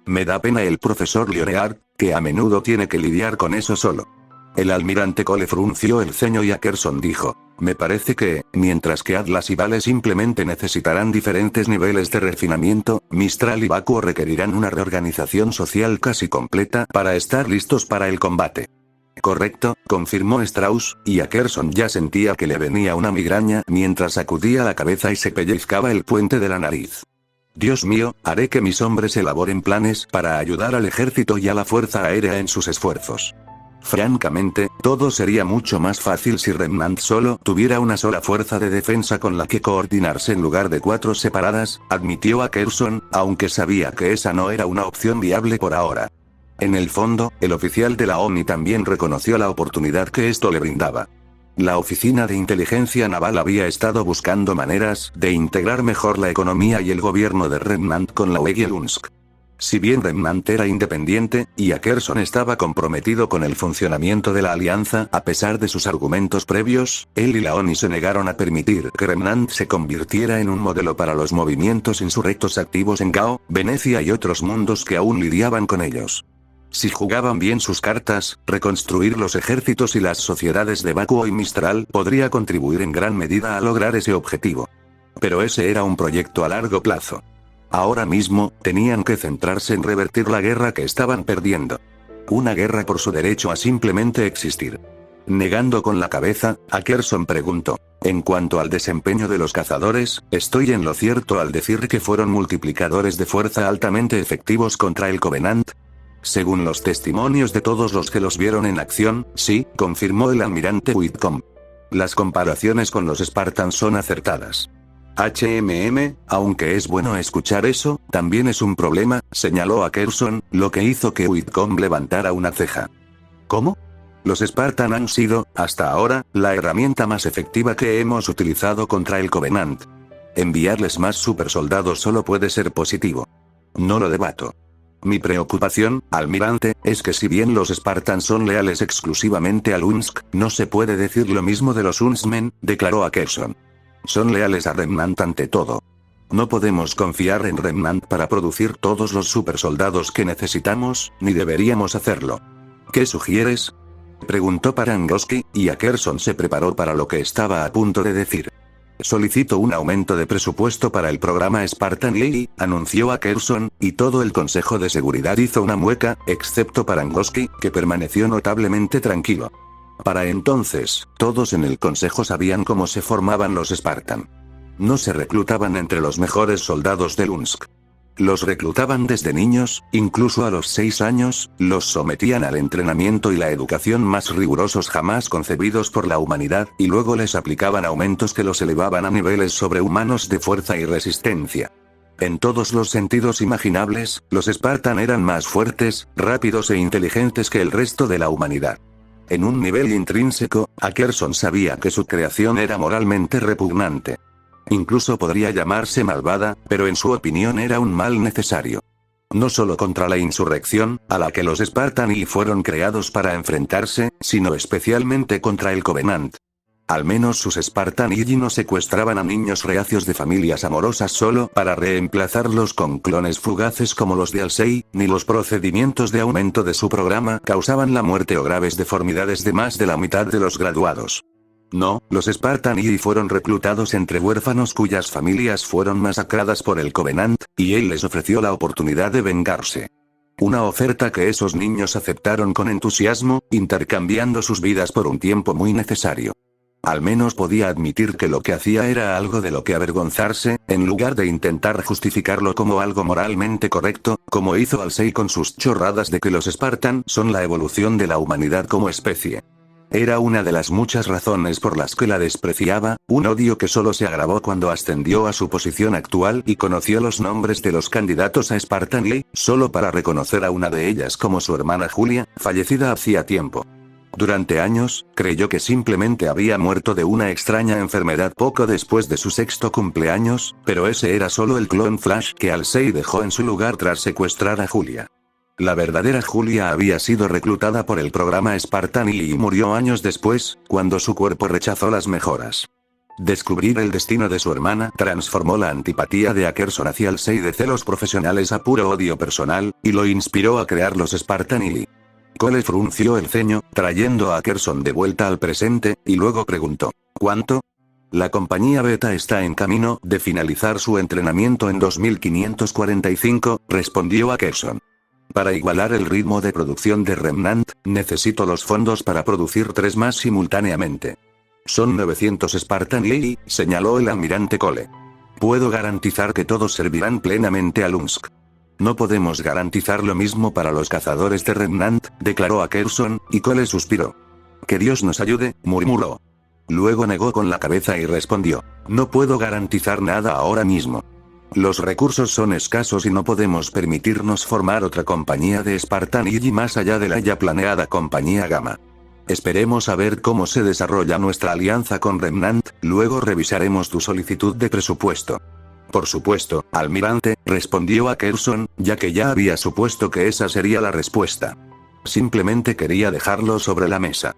Me da pena el profesor Lloreard, que a menudo tiene que lidiar con eso solo. El almirante Cole frunció el ceño y Ackerson dijo: me parece que, mientras que Atlas y Vale simplemente necesitarán diferentes niveles de refinamiento, Mistral y Vacuo requerirán una reorganización social casi completa para estar listos para el combate. Correcto, confirmó Strauss, y Ackerson ya sentía que le venía una migraña mientras sacudía la cabeza y se pellizcaba el puente de la nariz. Dios mío, haré que mis hombres elaboren planes para ayudar al ejército y a la fuerza aérea en sus esfuerzos. Francamente, todo sería mucho más fácil si Remnant solo tuviera una sola fuerza de defensa con la que coordinarse en lugar de 4 separadas, admitió Ackerson, aunque sabía que esa no era una opción viable por ahora. En el fondo, el oficial de la ONI también reconoció la oportunidad que esto le brindaba. La Oficina de Inteligencia Naval había estado buscando maneras de integrar mejor la economía y el gobierno de Remnant con la Wegielunsk. Si bien Remnant era independiente, y Ackerson estaba comprometido con el funcionamiento de la alianza a pesar de sus argumentos previos, él y la ONI se negaron a permitir que Remnant se convirtiera en un modelo para los movimientos insurrectos activos en Gao, Venecia y otros mundos que aún lidiaban con ellos. Si jugaban bien sus cartas, reconstruir los ejércitos y las sociedades de Vacuo y Mistral podría contribuir en gran medida a lograr ese objetivo. Pero ese era un proyecto a largo plazo. Ahora mismo, tenían que centrarse en revertir la guerra que estaban perdiendo. Una guerra por su derecho a simplemente existir. Negando con la cabeza, Ackerson preguntó: en cuanto al desempeño de los cazadores, ¿estoy en lo cierto al decir que fueron multiplicadores de fuerza altamente efectivos contra el Covenant? Según los testimonios de todos los que los vieron en acción, sí, confirmó el almirante Whitcomb. Las comparaciones con los Spartans son acertadas. Aunque es bueno escuchar eso, también es un problema, señaló Ackerson, lo que hizo que Whitcomb levantara una ceja. ¿Cómo? Los Spartan han sido, hasta ahora, la herramienta más efectiva que hemos utilizado contra el Covenant. Enviarles más supersoldados solo puede ser positivo. No lo debato. Mi preocupación, almirante, es que si bien los Spartans son leales exclusivamente a Lunsk, no se puede decir lo mismo de los Huntsmen, declaró Ackerson. Son leales a Remnant ante todo. No podemos confiar en Remnant para producir todos los supersoldados que necesitamos, ni deberíamos hacerlo. ¿Qué sugieres?, preguntó Parangosky, y Ackerson se preparó para lo que estaba a punto de decir. Solicito un aumento de presupuesto para el programa Spartan Lee, anunció Ackerson, y todo el Consejo de Seguridad hizo una mueca, excepto Parangosky, que permaneció notablemente tranquilo. Para entonces, todos en el Consejo sabían cómo se formaban los Spartan. No se reclutaban entre los mejores soldados de Lunsk. Los reclutaban desde niños, incluso a los 6 años, los sometían al entrenamiento y la educación más rigurosos jamás concebidos por la humanidad, y luego les aplicaban aumentos que los elevaban a niveles sobrehumanos de fuerza y resistencia. En todos los sentidos imaginables, los Spartan eran más fuertes, rápidos e inteligentes que el resto de la humanidad. En un nivel intrínseco, Ackerson sabía que su creación era moralmente repugnante. Incluso podría llamarse malvada, pero en su opinión era un mal necesario. No solo contra la insurrección, a la que los Spartan fueron creados para enfrentarse, sino especialmente contra el Covenant. Al menos sus Spartan no secuestraban a niños reacios de familias amorosas solo para reemplazarlos con clones fugaces como los de Alcei, ni los procedimientos de aumento de su programa causaban la muerte o graves deformidades de más de la mitad de los graduados. No, los Spartan fueron reclutados entre huérfanos cuyas familias fueron masacradas por el Covenant, y él les ofreció la oportunidad de vengarse. Una oferta que esos niños aceptaron con entusiasmo, intercambiando sus vidas por un tiempo muy necesario. Al menos podía admitir que lo que hacía era algo de lo que avergonzarse, en lugar de intentar justificarlo como algo moralmente correcto, como hizo Alcei con sus chorradas de que los Spartan son la evolución de la humanidad como especie. Era una de las muchas razones por las que la despreciaba, un odio que solo se agravó cuando ascendió a su posición actual y conoció los nombres de los candidatos a Spartan Lee, solo para reconocer a una de ellas como su hermana Julia, fallecida hacía tiempo. Durante años, creyó que simplemente había muerto de una extraña enfermedad poco después de su 6º cumpleaños, pero ese era solo el clon Flash que Halsey dejó en su lugar tras secuestrar a Julia. La verdadera Julia había sido reclutada por el programa Spartan y murió años después, cuando su cuerpo rechazó las mejoras. Descubrir el destino de su hermana transformó la antipatía de Ackerson hacia Halsey de celos profesionales a puro odio personal, y lo inspiró a crear los Spartan y Cole frunció el ceño, trayendo a Ackerson de vuelta al presente, y luego preguntó, ¿cuánto? La compañía Beta está en camino de finalizar su entrenamiento en 2545, respondió Ackerson. Para igualar el ritmo de producción de Remnant, necesito los fondos para producir 3 más simultáneamente. Son 900 Spartan y, señaló el almirante Cole. Puedo garantizar que todos servirán plenamente a Lunsk. No podemos garantizar lo mismo para los cazadores de Remnant, declaró Ackerson, y Cole suspiró. Que Dios nos ayude, murmuró. Luego negó con la cabeza y respondió, no puedo garantizar nada ahora mismo. Los recursos son escasos y no podemos permitirnos formar otra compañía de Spartan y más allá de la ya planeada compañía Gamma. Esperemos a ver cómo se desarrolla nuestra alianza con Remnant, luego revisaremos tu solicitud de presupuesto. Por supuesto, almirante, respondió Ackerson, ya que ya había supuesto que esa sería la respuesta. Simplemente quería dejarlo sobre la mesa.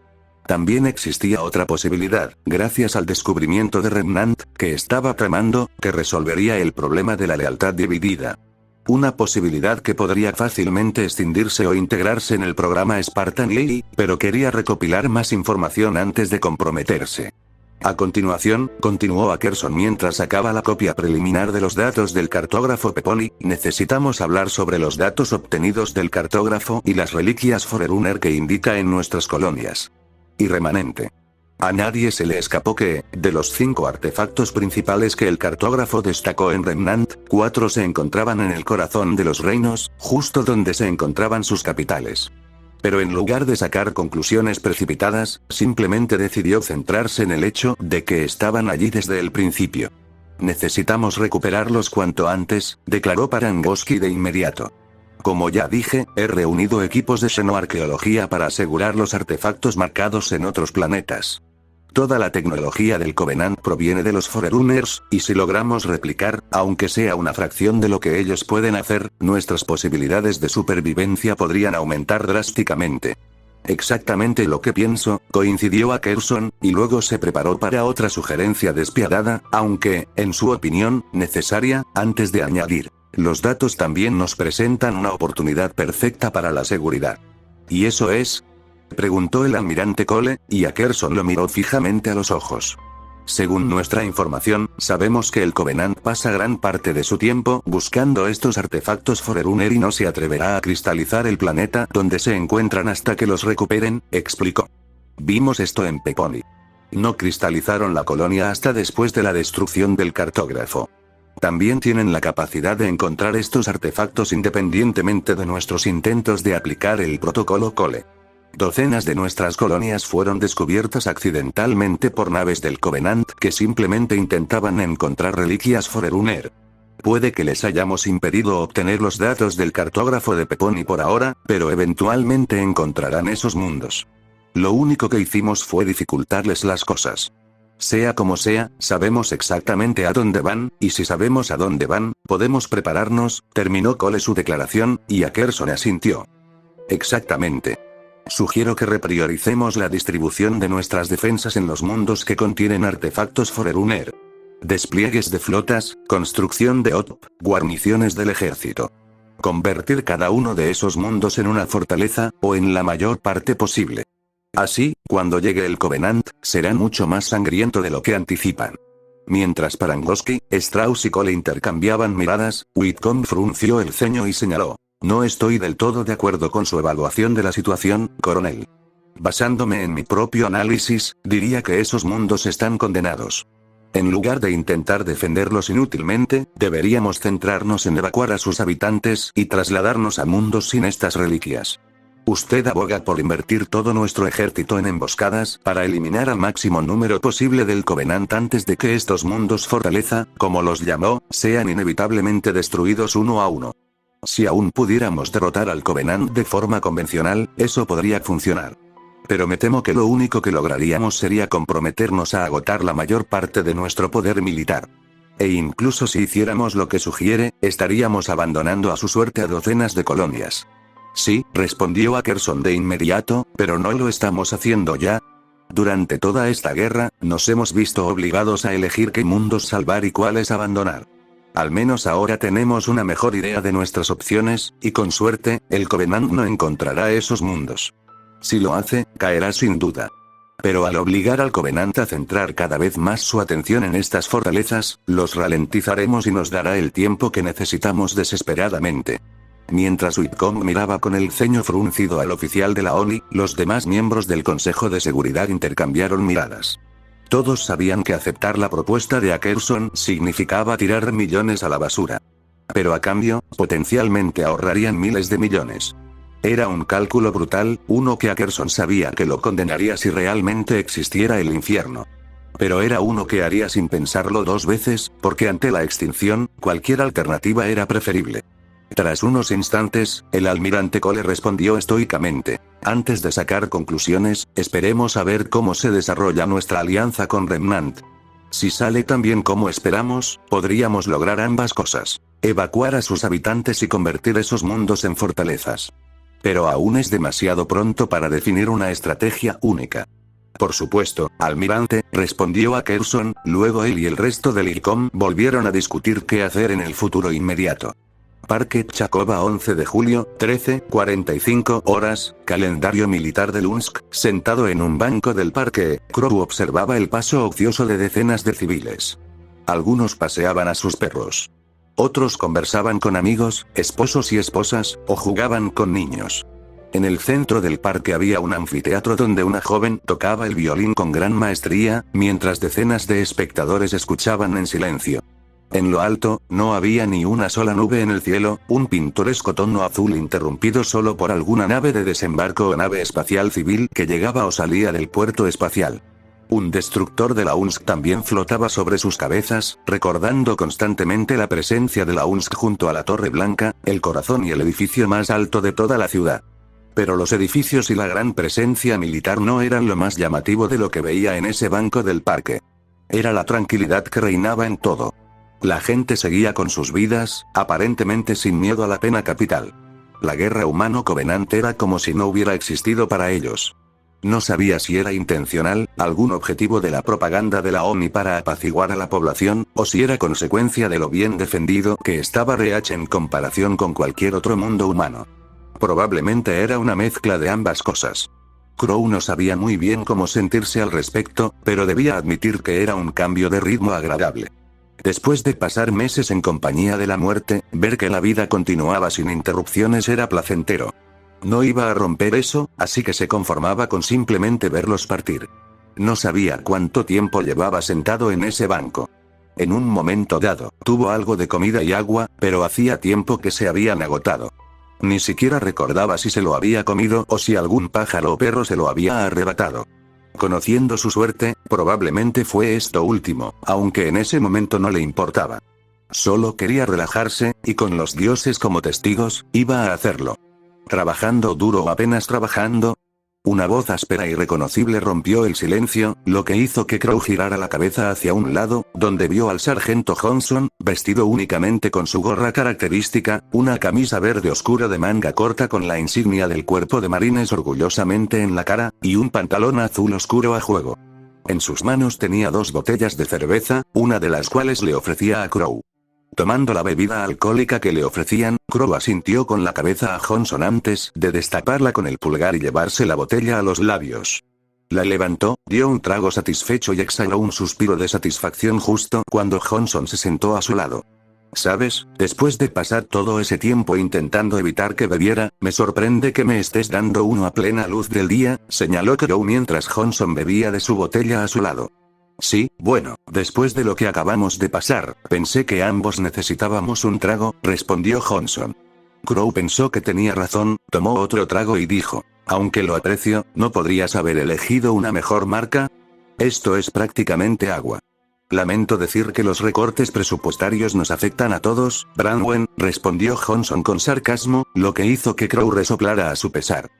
También existía otra posibilidad, gracias al descubrimiento de Remnant, que estaba tramando, que resolvería el problema de la lealtad dividida. Una posibilidad que podría fácilmente escindirse o integrarse en el programa Spartan pero quería recopilar más información antes de comprometerse. A continuación, continuó Ackerson mientras sacaba la copia preliminar de los datos del cartógrafo Peponi, necesitamos hablar sobre los datos obtenidos del cartógrafo y las reliquias Forerunner que indica en nuestras colonias. Y remanente. A nadie se le escapó que, de los 5 artefactos principales que el cartógrafo destacó en Remnant, 4 se encontraban en el corazón de los reinos, justo donde se encontraban sus capitales. Pero en lugar de sacar conclusiones precipitadas, simplemente decidió centrarse en el hecho de que estaban allí desde el principio. Necesitamos recuperarlos cuanto antes, declaró Parangoski de inmediato. Como ya dije, he reunido equipos de xenoarqueología para asegurar los artefactos marcados en otros planetas. Toda la tecnología del Covenant proviene de los Forerunners, y si logramos replicar, aunque sea una fracción de lo que ellos pueden hacer, nuestras posibilidades de supervivencia podrían aumentar drásticamente. Exactamente lo que pienso, coincidió Ackerson, y luego se preparó para otra sugerencia despiadada, aunque, en su opinión, necesaria, antes de añadir. Los datos también nos presentan una oportunidad perfecta para la seguridad. ¿Y eso es? Preguntó el almirante Cole, y Ackerson lo miró fijamente a los ojos. Según nuestra información, sabemos que el Covenant pasa gran parte de su tiempo buscando estos artefactos Forerunner y no se atreverá a cristalizar el planeta donde se encuentran hasta que los recuperen, explicó. Vimos esto en Peponi. No cristalizaron la colonia hasta después de la destrucción del cartógrafo. También tienen la capacidad de encontrar estos artefactos independientemente de nuestros intentos de aplicar el protocolo Cole. Docenas de nuestras colonias fueron descubiertas accidentalmente por naves del Covenant que simplemente intentaban encontrar reliquias Forerunner. Puede que les hayamos impedido obtener los datos del cartógrafo de Peponi por ahora, pero eventualmente encontrarán esos mundos. Lo único que hicimos fue dificultarles las cosas. Sea como sea, sabemos exactamente a dónde van, y si sabemos a dónde van, podemos prepararnos, terminó Cole su declaración, y Ackerson asintió. Exactamente. Sugiero que reprioricemos la distribución de nuestras defensas en los mundos que contienen artefactos Forerunner. Despliegues de flotas, construcción de OTP, guarniciones del ejército. Convertir cada uno de esos mundos en una fortaleza, o en la mayor parte posible. Así, cuando llegue el Covenant, será mucho más sangriento de lo que anticipan. Mientras Parangoski, Strauss y Cole intercambiaban miradas, Whitcomb frunció el ceño y señaló. No estoy del todo de acuerdo con su evaluación de la situación, coronel. Basándome en mi propio análisis, diría que esos mundos están condenados. En lugar de intentar defenderlos inútilmente, deberíamos centrarnos en evacuar a sus habitantes y trasladarnos a mundos sin estas reliquias. Usted aboga por invertir todo nuestro ejército en emboscadas para eliminar al máximo número posible del Covenant antes de que estos mundos fortaleza, como los llamó, sean inevitablemente destruidos uno a uno. Si aún pudiéramos derrotar al Covenant de forma convencional, eso podría funcionar. Pero me temo que lo único que lograríamos sería comprometernos a agotar la mayor parte de nuestro poder militar. E incluso si hiciéramos lo que sugiere, estaríamos abandonando a su suerte a docenas de colonias. Sí, respondió Ackerson de inmediato, pero no lo estamos haciendo ya. Durante toda esta guerra, nos hemos visto obligados a elegir qué mundos salvar y cuáles abandonar. Al menos ahora tenemos una mejor idea de nuestras opciones, y con suerte, el Covenant no encontrará esos mundos. Si lo hace, caerá sin duda. Pero al obligar al Covenant a centrar cada vez más su atención en estas fortalezas, los ralentizaremos y nos dará el tiempo que necesitamos desesperadamente. Mientras Whitcomb miraba con el ceño fruncido al oficial de la ONI, los demás miembros del Consejo de Seguridad intercambiaron miradas. Todos sabían que aceptar la propuesta de Ackerson significaba tirar millones a la basura. Pero a cambio, potencialmente ahorrarían miles de millones. Era un cálculo brutal, uno que Ackerson sabía que lo condenaría si realmente existiera el infierno. Pero era uno que haría sin pensarlo dos veces, porque ante la extinción, cualquier alternativa era preferible. Tras unos instantes, el almirante Cole respondió estoicamente: antes de sacar conclusiones, esperemos a ver cómo se desarrolla nuestra alianza con Remnant. Si sale tan bien como esperamos, podríamos lograr ambas cosas: evacuar a sus habitantes y convertir esos mundos en fortalezas. Pero aún es demasiado pronto para definir una estrategia única. Por supuesto, almirante, respondió Ackerson. Luego él y el resto del IRCOM volvieron a discutir qué hacer en el futuro inmediato. Parque Chakova, 11 de julio, 13:45 horas, calendario militar de Lunsk. Sentado en un banco del parque, Crow observaba el paso ocioso de decenas de civiles. Algunos paseaban a sus perros. Otros conversaban con amigos, esposos y esposas, o jugaban con niños. En el centro del parque había un anfiteatro donde una joven tocaba el violín con gran maestría, mientras decenas de espectadores escuchaban en silencio. En lo alto, no había ni una sola nube en el cielo, un pintoresco tono azul interrumpido solo por alguna nave de desembarco o nave espacial civil que llegaba o salía del puerto espacial. Un destructor de la UNSC también flotaba sobre sus cabezas, recordando constantemente la presencia de la UNSC junto a la Torre Blanca, el corazón y el edificio más alto de toda la ciudad. Pero los edificios y la gran presencia militar no eran lo más llamativo de lo que veía en ese banco del parque. Era la tranquilidad que reinaba en todo. La gente seguía con sus vidas, aparentemente sin miedo a la pena capital. La guerra humano-covenant era como si no hubiera existido para ellos. No sabía si era intencional, algún objetivo de la propaganda de la ONI para apaciguar a la población, o si era consecuencia de lo bien defendido que estaba Reach en comparación con cualquier otro mundo humano. Probablemente era una mezcla de ambas cosas. Crow no sabía muy bien cómo sentirse al respecto, pero debía admitir que era un cambio de ritmo agradable. Después de pasar meses en compañía de la muerte, ver que la vida continuaba sin interrupciones era placentero. No iba a romper eso, así que se conformaba con simplemente verlos partir. No sabía cuánto tiempo llevaba sentado en ese banco. En un momento dado, tuvo algo de comida y agua, pero hacía tiempo que se habían agotado. Ni siquiera recordaba si se lo había comido o si algún pájaro o perro se lo había arrebatado. Conociendo su suerte, probablemente fue esto último, aunque en ese momento no le importaba. Solo quería relajarse, y con los dioses como testigos, iba a hacerlo. ¿Trabajando duro o apenas trabajando? Una voz áspera y reconocible rompió el silencio, lo que hizo que Crow girara la cabeza hacia un lado, donde vio al sargento Johnson, vestido únicamente con su gorra característica, una camisa verde oscura de manga corta con la insignia del cuerpo de marines orgullosamente en la cara, y un pantalón azul oscuro a juego. En sus manos tenía 2 botellas de cerveza, una de las cuales le ofrecía a Crow. Tomando la bebida alcohólica que le ofrecían, Crow asintió con la cabeza a Johnson antes de destaparla con el pulgar y llevarse la botella a los labios. La levantó, dio un trago satisfecho y exhaló un suspiro de satisfacción justo cuando Johnson se sentó a su lado. ¿Sabes? Después de pasar todo ese tiempo intentando evitar que bebiera, me sorprende que me estés dando uno a plena luz del día, señaló Crow mientras Johnson bebía de su botella a su lado. Sí, bueno, después de lo que acabamos de pasar, pensé que ambos necesitábamos un trago, respondió Johnson. Crow pensó que tenía razón, tomó otro trago y dijo: aunque lo aprecio, ¿no podrías haber elegido una mejor marca? Esto es prácticamente agua. Lamento decir que los recortes presupuestarios nos afectan a todos, Branwen, respondió Johnson con sarcasmo, lo que hizo que Crow resoplara a su pesar.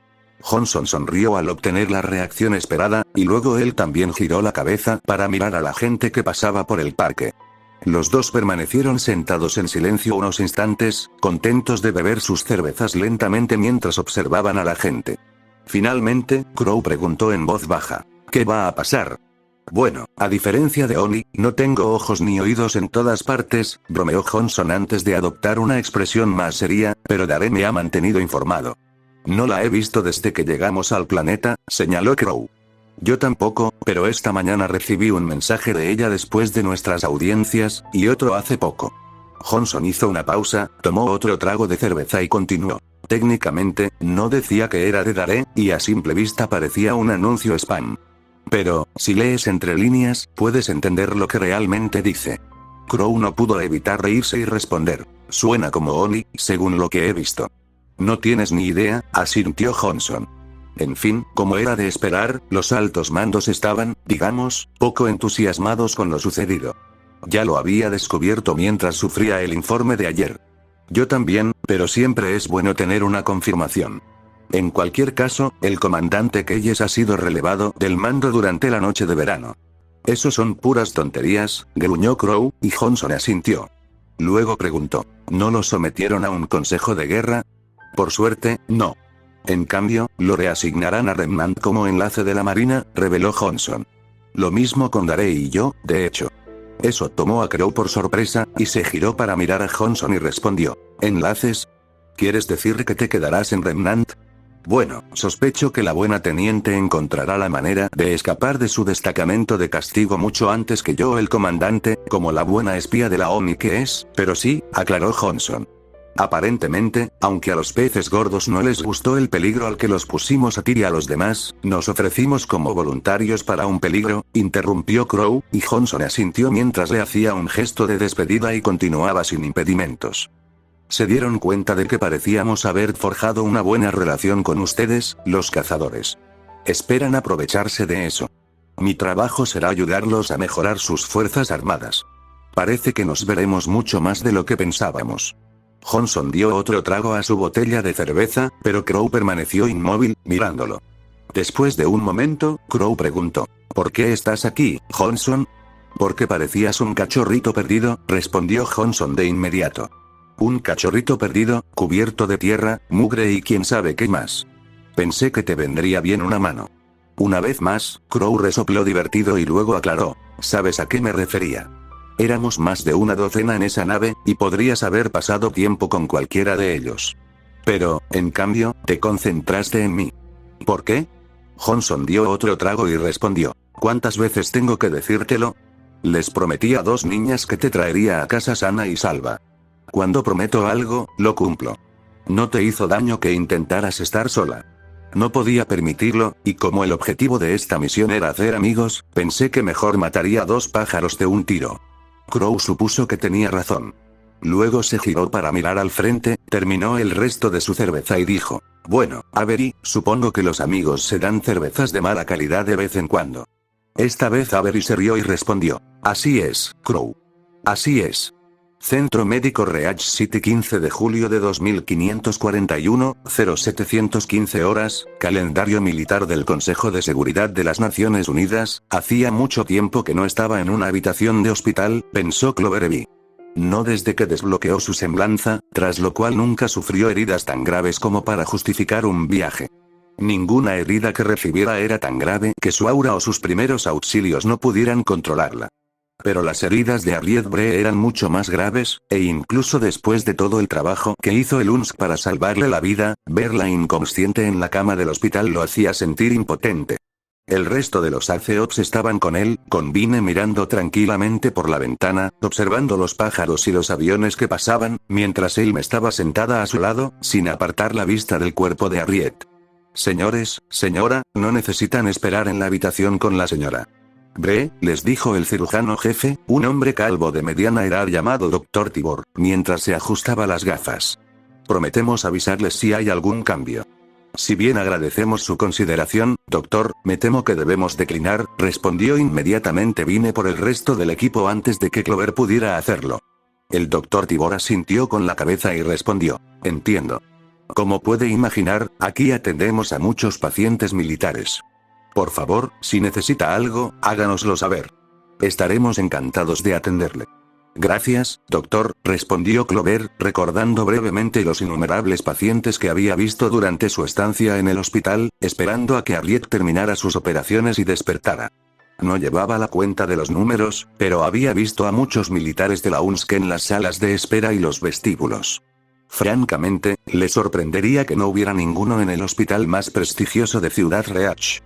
Johnson sonrió al obtener la reacción esperada, y luego él también giró la cabeza para mirar a la gente que pasaba por el parque. Los dos permanecieron sentados en silencio unos instantes, contentos de beber sus cervezas lentamente mientras observaban a la gente. Finalmente, Crow preguntó en voz baja: ¿qué va a pasar? Bueno, a diferencia de Oni, no tengo ojos ni oídos en todas partes, bromeó Johnson antes de adoptar una expresión más seria, pero Daré me ha mantenido informado. No la he visto desde que llegamos al planeta, señaló Crow. Yo tampoco, pero esta mañana recibí un mensaje de ella después de nuestras audiencias, y otro hace poco. Johnson hizo una pausa, tomó otro trago de cerveza y continuó. Técnicamente, no decía que era de Daré, y a simple vista parecía un anuncio spam. Pero, si lees entre líneas, puedes entender lo que realmente dice. Crow no pudo evitar reírse y responder. Suena como Oni, según lo que he visto. No tienes ni idea, asintió Johnson. En fin, como era de esperar, los altos mandos estaban, digamos, poco entusiasmados con lo sucedido. Ya lo había descubierto mientras sufría el informe de ayer. Yo también, pero siempre es bueno tener una confirmación. En cualquier caso, el comandante Keyes ha sido relevado del mando durante la noche de verano. Eso son puras tonterías, gruñó Crow, y Johnson asintió. Luego preguntó: ¿no lo sometieron a un consejo de guerra? Por suerte, no. En cambio, lo reasignarán a Remnant como enlace de la Marina, reveló Johnson. Lo mismo con Daré y yo, de hecho. Eso tomó a Crow por sorpresa, y se giró para mirar a Johnson y respondió: ¿enlaces? ¿Quieres decir que te quedarás en Remnant? Bueno, sospecho que la buena teniente encontrará la manera de escapar de su destacamento de castigo mucho antes que yo, el comandante, como la buena espía de la ONI que es, pero sí, aclaró Johnson. Aparentemente, aunque a los peces gordos no les gustó el peligro al que los pusimos a ti y a los demás, nos ofrecimos como voluntarios para un peligro, interrumpió Crow, y Johnson asintió mientras le hacía un gesto de despedida y continuaba sin impedimentos. Se dieron cuenta de que parecíamos haber forjado una buena relación con ustedes, los cazadores. Esperan aprovecharse de eso. Mi trabajo será ayudarlos a mejorar sus fuerzas armadas. Parece que nos veremos mucho más de lo que pensábamos. Johnson dio otro trago a su botella de cerveza, pero Crow permaneció inmóvil, mirándolo. Después de un momento, Crow preguntó: ¿por qué estás aquí, Johnson? Porque parecías un cachorrito perdido, respondió Johnson de inmediato. Un cachorrito perdido, cubierto de tierra, mugre y quién sabe qué más. Pensé que te vendría bien una mano. Una vez más, Crow resopló divertido y luego aclaró: ¿sabes a qué me refería? Éramos más de una docena en esa nave, y podrías haber pasado tiempo con cualquiera de ellos. Pero, en cambio, te concentraste en mí. ¿Por qué? Johnson dio otro trago y respondió: ¿cuántas veces tengo que decírtelo? Les prometí a 2 niñas que te traería a casa sana y salva. Cuando prometo algo, lo cumplo. No te hizo daño que intentaras estar sola. No podía permitirlo, y como el objetivo de esta misión era hacer amigos, pensé que mejor mataría a 2 pájaros de un tiro. Crow supuso que tenía razón. Luego se giró para mirar al frente, terminó el resto de su cerveza y dijo: bueno, Avery, supongo que los amigos se dan cervezas de mala calidad de vez en cuando. Esta vez Avery se rió y respondió: así es, Crow. Así es. Centro Médico Reach City, 15 de julio de 2541, 0715 horas, calendario militar del Consejo de Seguridad de las Naciones Unidas. Hacía mucho tiempo que no estaba en una habitación de hospital, pensó Cloverby. No desde que desbloqueó su semblanza, tras lo cual nunca sufrió heridas tan graves como para justificar un viaje. Ninguna herida que recibiera era tan grave que su aura o sus primeros auxilios no pudieran controlarla. Pero las heridas de Harriet Bree eran mucho más graves, e incluso después de todo el trabajo que hizo el UNSC para salvarle la vida, verla inconsciente en la cama del hospital lo hacía sentir impotente. El resto de los ACOPS estaban con él, con Vine mirando tranquilamente por la ventana, observando los pájaros y los aviones que pasaban, mientras Elm estaba sentada a su lado, sin apartar la vista del cuerpo de Harriet. Señores, señora, no necesitan esperar en la habitación con la señora Bree, les dijo el cirujano jefe, un hombre calvo de mediana edad llamado Dr. Tibor, mientras se ajustaba las gafas. Prometemos avisarles si hay algún cambio. Si bien agradecemos su consideración, doctor, me temo que debemos declinar, respondió inmediatamente Vine por el resto del equipo antes de que Clover pudiera hacerlo. El Dr. Tibor asintió con la cabeza y respondió: entiendo. Como puede imaginar, aquí atendemos a muchos pacientes militares. Por favor, si necesita algo, háganoslo saber. Estaremos encantados de atenderle. Gracias, doctor, respondió Clover, recordando brevemente los innumerables pacientes que había visto durante su estancia en el hospital, esperando a que Harriet terminara sus operaciones y despertara. No llevaba la cuenta de los números, pero había visto a muchos militares de la UNSC en las salas de espera y los vestíbulos. Francamente, le sorprendería que no hubiera ninguno en el hospital más prestigioso de Ciudad Reach.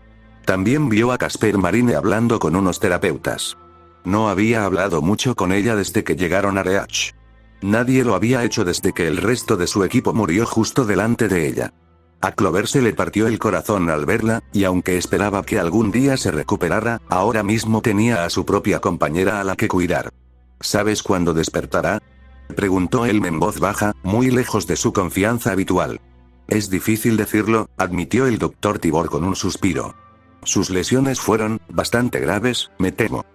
También vio a Casper Marine hablando con unos terapeutas. No había hablado mucho con ella desde que llegaron a Reach. Nadie lo había hecho desde que el resto de su equipo murió justo delante de ella. A Clover se le partió el corazón al verla, y aunque esperaba que algún día se recuperara, ahora mismo tenía a su propia compañera a la que cuidar. ¿Sabes cuándo despertará?, preguntó Elm en voz baja, muy lejos de su confianza habitual. Es difícil decirlo, admitió el doctor Tibor con un suspiro. Sus lesiones fueron bastante graves, me temo.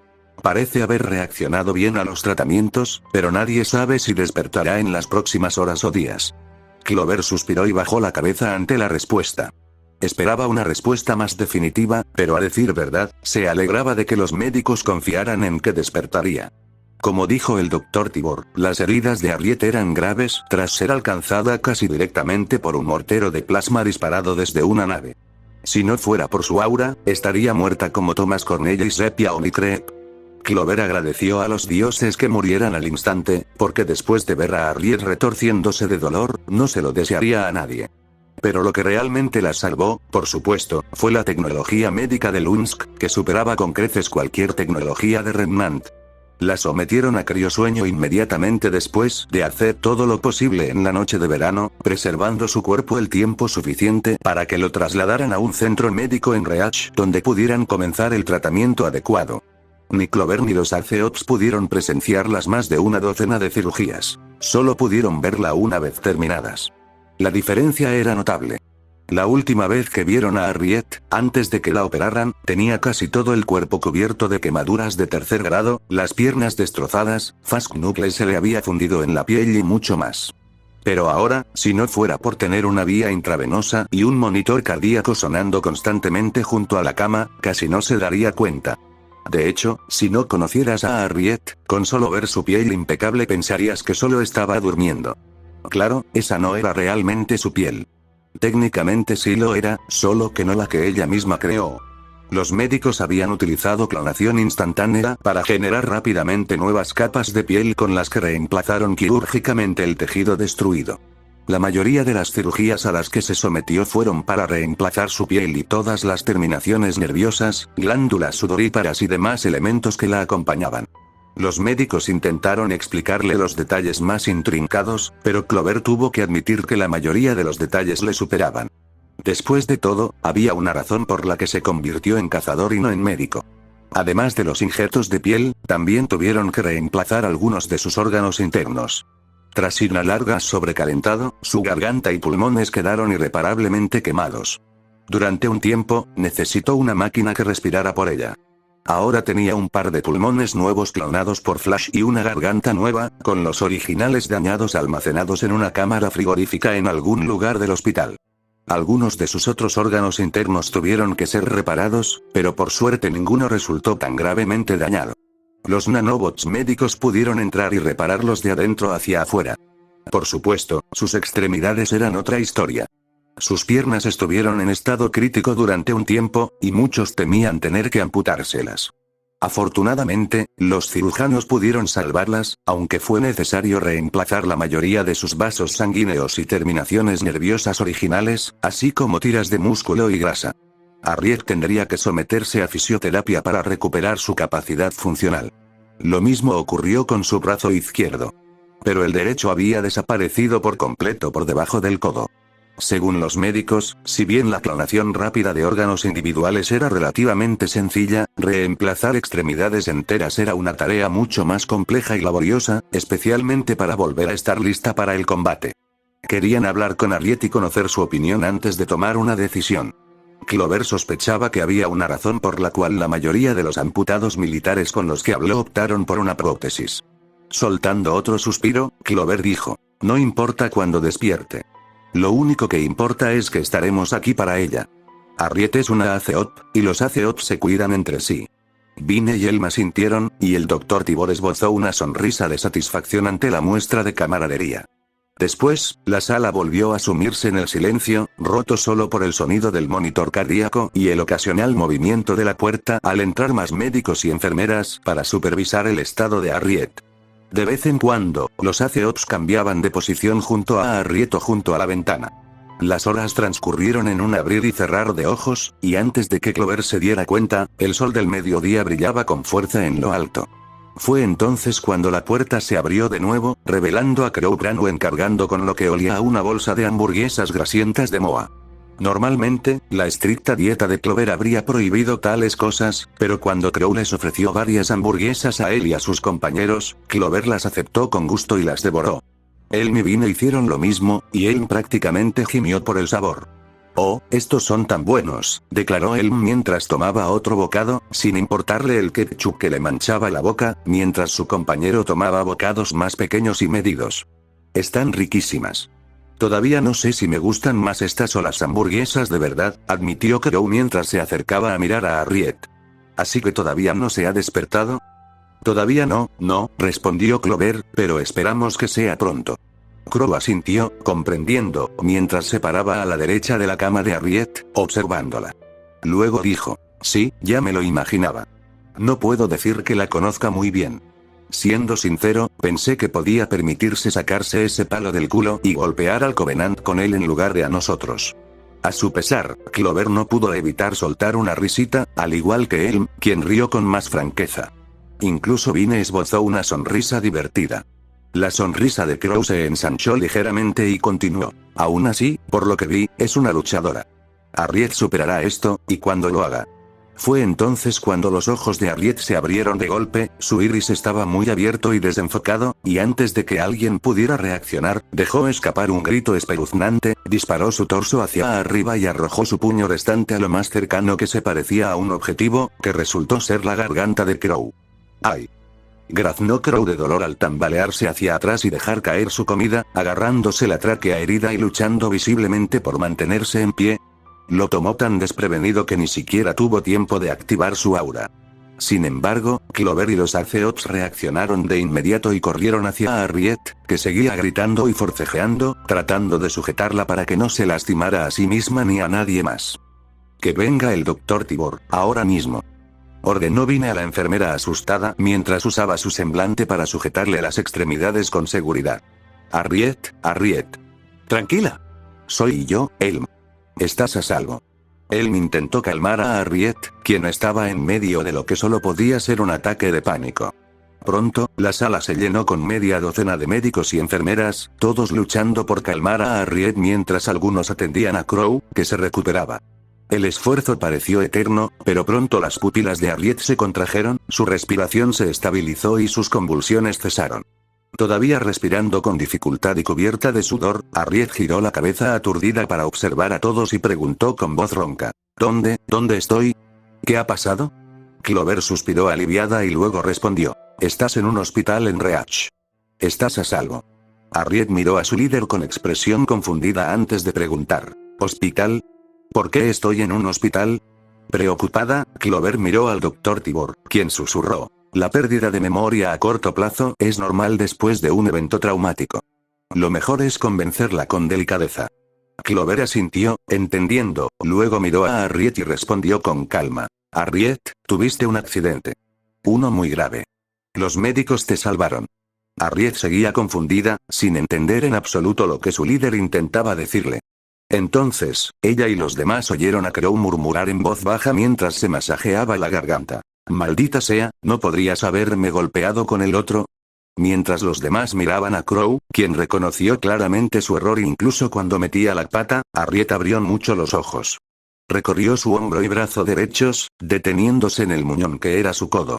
Parece haber reaccionado bien a los tratamientos, pero nadie sabe si despertará en las próximas horas o días. Clover suspiró y bajó la cabeza ante la respuesta. Esperaba una respuesta más definitiva, pero a decir verdad, se alegraba de que los médicos confiaran en que despertaría. Como dijo el doctor Tibor, las heridas de Harriet eran graves, tras ser alcanzada casi directamente por un mortero de plasma disparado desde una nave. Si no fuera por su aura, estaría muerta como Thomas Cornelius Sepia o Nick Rep. Clover agradeció a los dioses que murieran al instante, porque después de ver a Harriet retorciéndose de dolor, no se lo desearía a nadie. Pero lo que realmente la salvó, por supuesto, fue la tecnología médica de UNSC, que superaba con creces cualquier tecnología de Remnant. La sometieron a criosueño inmediatamente después de hacer todo lo posible en la noche de verano, preservando su cuerpo el tiempo suficiente para que lo trasladaran a un centro médico en Reach, donde pudieran comenzar el tratamiento adecuado. Ni Clover ni los Arceops pudieron presenciar las más de una docena de cirugías. Solo pudieron verla una vez terminadas. La diferencia era notable. La última vez que vieron a Harriet, antes de que la operaran, tenía casi todo el cuerpo cubierto de quemaduras de tercer grado, las piernas destrozadas, Fast Nucle se le había fundido en la piel y mucho más. Pero ahora, si no fuera por tener una vía intravenosa y un monitor cardíaco sonando constantemente junto a la cama, casi no se daría cuenta. De hecho, si no conocieras a Harriet, con solo ver su piel impecable pensarías que solo estaba durmiendo. Claro, esa no era realmente su piel. Técnicamente sí lo era, solo que no la que ella misma creó. Los médicos habían utilizado clonación instantánea para generar rápidamente nuevas capas de piel con las que reemplazaron quirúrgicamente el tejido destruido. La mayoría de las cirugías a las que se sometió fueron para reemplazar su piel y todas las terminaciones nerviosas, glándulas sudoríparas y demás elementos que la acompañaban. Los médicos intentaron explicarle los detalles más intrincados, pero Clover tuvo que admitir que la mayoría de los detalles le superaban. Después de todo, había una razón por la que se convirtió en cazador y no en médico. Además de los injertos de piel, también tuvieron que reemplazar algunos de sus órganos internos. Tras inhalar gas sobrecalentado, su garganta y pulmones quedaron irreparablemente quemados. Durante un tiempo, necesitó una máquina que respirara por ella. Ahora tenía un par de pulmones nuevos clonados por Flash y una garganta nueva, con los originales dañados almacenados en una cámara frigorífica en algún lugar del hospital. Algunos de sus otros órganos internos tuvieron que ser reparados, pero por suerte ninguno resultó tan gravemente dañado. Los nanobots médicos pudieron entrar y repararlos de adentro hacia afuera. Por supuesto, sus extremidades eran otra historia. Sus piernas estuvieron en estado crítico durante un tiempo, y muchos temían tener que amputárselas. Afortunadamente, los cirujanos pudieron salvarlas, aunque fue necesario reemplazar la mayoría de sus vasos sanguíneos y terminaciones nerviosas originales, así como tiras de músculo y grasa. Harriet tendría que someterse a fisioterapia para recuperar su capacidad funcional. Lo mismo ocurrió con su brazo izquierdo. Pero el derecho había desaparecido por completo por debajo del codo. Según los médicos, si bien la clonación rápida de órganos individuales era relativamente sencilla, reemplazar extremidades enteras era una tarea mucho más compleja y laboriosa, especialmente para volver a estar lista para el combate. Querían hablar con Harriet y conocer su opinión antes de tomar una decisión. Clover sospechaba que había una razón por la cual la mayoría de los amputados militares con los que habló optaron por una prótesis. Soltando otro suspiro, Clover dijo: no importa cuándo despierte. Lo único que importa es que estaremos aquí para ella. Harriet es una ACOP, y los ACOP se cuidan entre sí. Vine y Elma sintieron, y el Dr. Tibor esbozó una sonrisa de satisfacción ante la muestra de camaradería. Después, la sala volvió a sumirse en el silencio, roto solo por el sonido del monitor cardíaco y el ocasional movimiento de la puerta al entrar más médicos y enfermeras para supervisar el estado de Harriet. De vez en cuando, los ACOPs cambiaban de posición junto a Harriet o junto a la ventana. Las horas transcurrieron en un abrir y cerrar de ojos, y antes de que Clover se diera cuenta, el sol del mediodía brillaba con fuerza en lo alto. Fue entonces cuando la puerta se abrió de nuevo, revelando a Crow Branwen cargando con lo que olía a una bolsa de hamburguesas grasientas de Moa. Normalmente, la estricta dieta de Clover habría prohibido tales cosas, pero cuando Crow les ofreció varias hamburguesas a él y a sus compañeros, Clover las aceptó con gusto y las devoró. Elm y Vine hicieron lo mismo, y Elm prácticamente gimió por el sabor. «Oh, estos son tan buenos», declaró Elm mientras tomaba otro bocado, sin importarle el ketchup que le manchaba la boca, mientras su compañero tomaba bocados más pequeños y medidos. «Están riquísimas. Todavía no sé si me gustan más estas o las hamburguesas de verdad», admitió Crow mientras se acercaba a mirar a Harriet. «¿Así que todavía no se ha despertado?» «Todavía no, respondió Clover, pero esperamos que sea pronto». Crow asintió, comprendiendo, mientras se paraba a la derecha de la cama de Harriet, observándola. Luego dijo, «Sí, ya me lo imaginaba. No puedo decir que la conozca muy bien. Siendo sincero, pensé que podía permitirse sacarse ese palo del culo y golpear al Covenant con él en lugar de a nosotros». A su pesar, Clover no pudo evitar soltar una risita, al igual que Elm, quien rió con más franqueza. Incluso Vine esbozó una sonrisa divertida. La sonrisa de Crow se ensanchó ligeramente y continuó. «Aún así, por lo que vi, es una luchadora. Harriet superará esto, y cuando lo haga». Fue entonces cuando los ojos de Harriet se abrieron de golpe, su iris estaba muy abierto y desenfocado, y antes de que alguien pudiera reaccionar, dejó escapar un grito espeluznante, disparó su torso hacia arriba y arrojó su puño restante a lo más cercano que se parecía a un objetivo, que resultó ser la garganta de Crow. «¡Ay!», graznó Crow de dolor al tambalearse hacia atrás y dejar caer su comida, agarrándose la tráquea herida y luchando visiblemente por mantenerse en pie. Lo tomó tan desprevenido que ni siquiera tuvo tiempo de activar su aura. Sin embargo, Clover y los ACOPs reaccionaron de inmediato y corrieron hacia Harriet, que seguía gritando y forcejeando, tratando de sujetarla para que no se lastimara a sí misma ni a nadie más. «Que venga el Dr. Tibor, ahora mismo», ordenó Vine a la enfermera asustada mientras usaba su semblante para sujetarle las extremidades con seguridad. «Harriet. Tranquila. Soy yo, Elm. Estás a salvo». Elm intentó calmar a Harriet, quien estaba en medio de lo que solo podía ser un ataque de pánico. Pronto, la sala se llenó con media docena de médicos y enfermeras, todos luchando por calmar a Harriet mientras algunos atendían a Crow, que se recuperaba. El esfuerzo pareció eterno, pero pronto las pupilas de Harriet se contrajeron, su respiración se estabilizó y sus convulsiones cesaron. Todavía respirando con dificultad y cubierta de sudor, Harriet giró la cabeza aturdida para observar a todos y preguntó con voz ronca, ¿Dónde estoy? ¿Qué ha pasado?» Clover suspiró aliviada y luego respondió, «Estás en un hospital en Reach. Estás a salvo». Harriet miró a su líder con expresión confundida antes de preguntar, «¿Hospital? ¿Por qué estoy en un hospital?» Preocupada, Clover miró al Dr. Tibor, quien susurró, «La pérdida de memoria a corto plazo es normal después de un evento traumático. Lo mejor es convencerla con delicadeza». Clover asintió, entendiendo, luego miró a Harriet y respondió con calma, «Harriet, tuviste un accidente. Uno muy grave. Los médicos te salvaron». Harriet seguía confundida, sin entender en absoluto lo que su líder intentaba decirle. Entonces, ella y los demás oyeron a Crow murmurar en voz baja mientras se masajeaba la garganta, «Maldita sea, ¿no podrías haberme golpeado con el otro?». Mientras los demás miraban a Crow, quien reconoció claramente su error incluso cuando metía la pata, Harriet abrió mucho los ojos. Recorrió su hombro y brazo derechos, deteniéndose en el muñón que era su codo.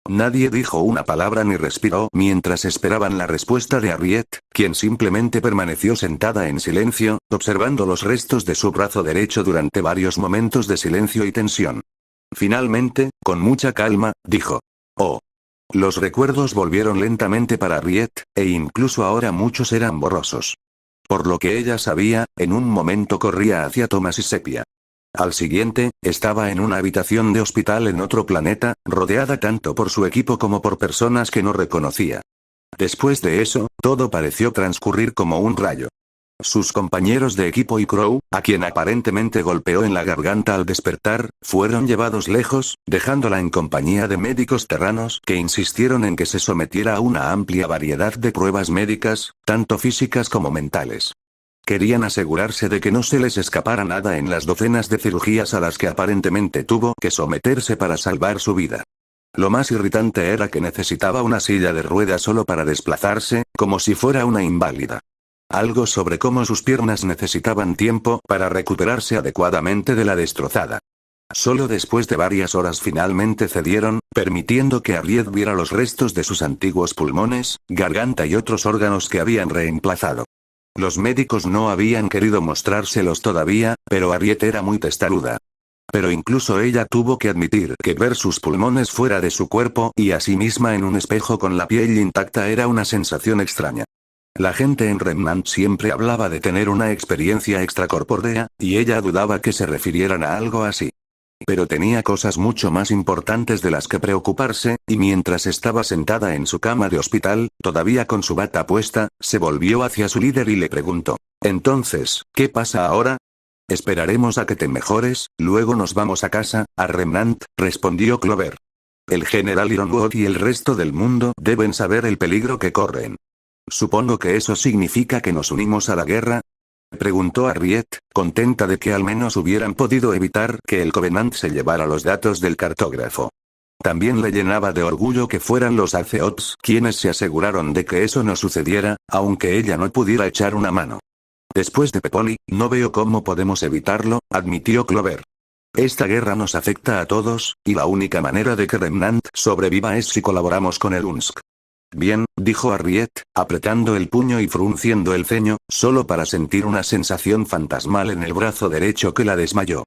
Nadie dijo una palabra ni respiró mientras esperaban la respuesta de Harriet, quien simplemente permaneció sentada en silencio, observando los restos de su brazo derecho durante varios momentos de silencio y tensión. Finalmente, con mucha calma, dijo, «Oh». Los recuerdos volvieron lentamente para Harriet, e incluso ahora muchos eran borrosos. Por lo que ella sabía, en un momento corría hacia Thomas y Sepia. Al siguiente, estaba en una habitación de hospital en otro planeta, rodeada tanto por su equipo como por personas que no reconocía. Después de eso, todo pareció transcurrir como un rayo. Sus compañeros de equipo y Crow, a quien aparentemente golpeó en la garganta al despertar, fueron llevados lejos, dejándola en compañía de médicos terranos que insistieron en que se sometiera a una amplia variedad de pruebas médicas, tanto físicas como mentales. Querían asegurarse de que no se les escapara nada en las docenas de cirugías a las que aparentemente tuvo que someterse para salvar su vida. Lo más irritante era que necesitaba una silla de ruedas solo para desplazarse, como si fuera una inválida. Algo sobre cómo sus piernas necesitaban tiempo para recuperarse adecuadamente de la destrozada. Solo después de varias horas finalmente cedieron, permitiendo que Harriet viera los restos de sus antiguos pulmones, garganta y otros órganos que habían reemplazado. Los médicos no habían querido mostrárselos todavía, pero Harriet era muy testaruda. Pero incluso ella tuvo que admitir que ver sus pulmones fuera de su cuerpo y a sí misma en un espejo con la piel intacta era una sensación extraña. La gente en Remnant siempre hablaba de tener una experiencia extracorpórea, y ella dudaba que se refirieran a algo así. Pero tenía cosas mucho más importantes de las que preocuparse, y mientras estaba sentada en su cama de hospital, todavía con su bata puesta, se volvió hacia su líder y le preguntó: «Entonces, ¿qué pasa ahora?» «Esperaremos a que te mejores, luego nos vamos a casa, a Remnant», respondió Clover. «El general Ironwood y el resto del mundo deben saber el peligro que corren». «Supongo que eso significa que nos unimos a la guerra», preguntó Harriet, contenta de que al menos hubieran podido evitar que el Covenant se llevara los datos del cartógrafo. También le llenaba de orgullo que fueran los Arceots quienes se aseguraron de que eso no sucediera, aunque ella no pudiera echar una mano. «Después de Peponi, no veo cómo podemos evitarlo», admitió Clover. «Esta guerra nos afecta a todos, y la única manera de que Remnant sobreviva es si colaboramos con el UNSC». «Bien», dijo Harriet, apretando el puño y frunciendo el ceño, solo para sentir una sensación fantasmal en el brazo derecho que la desmayó.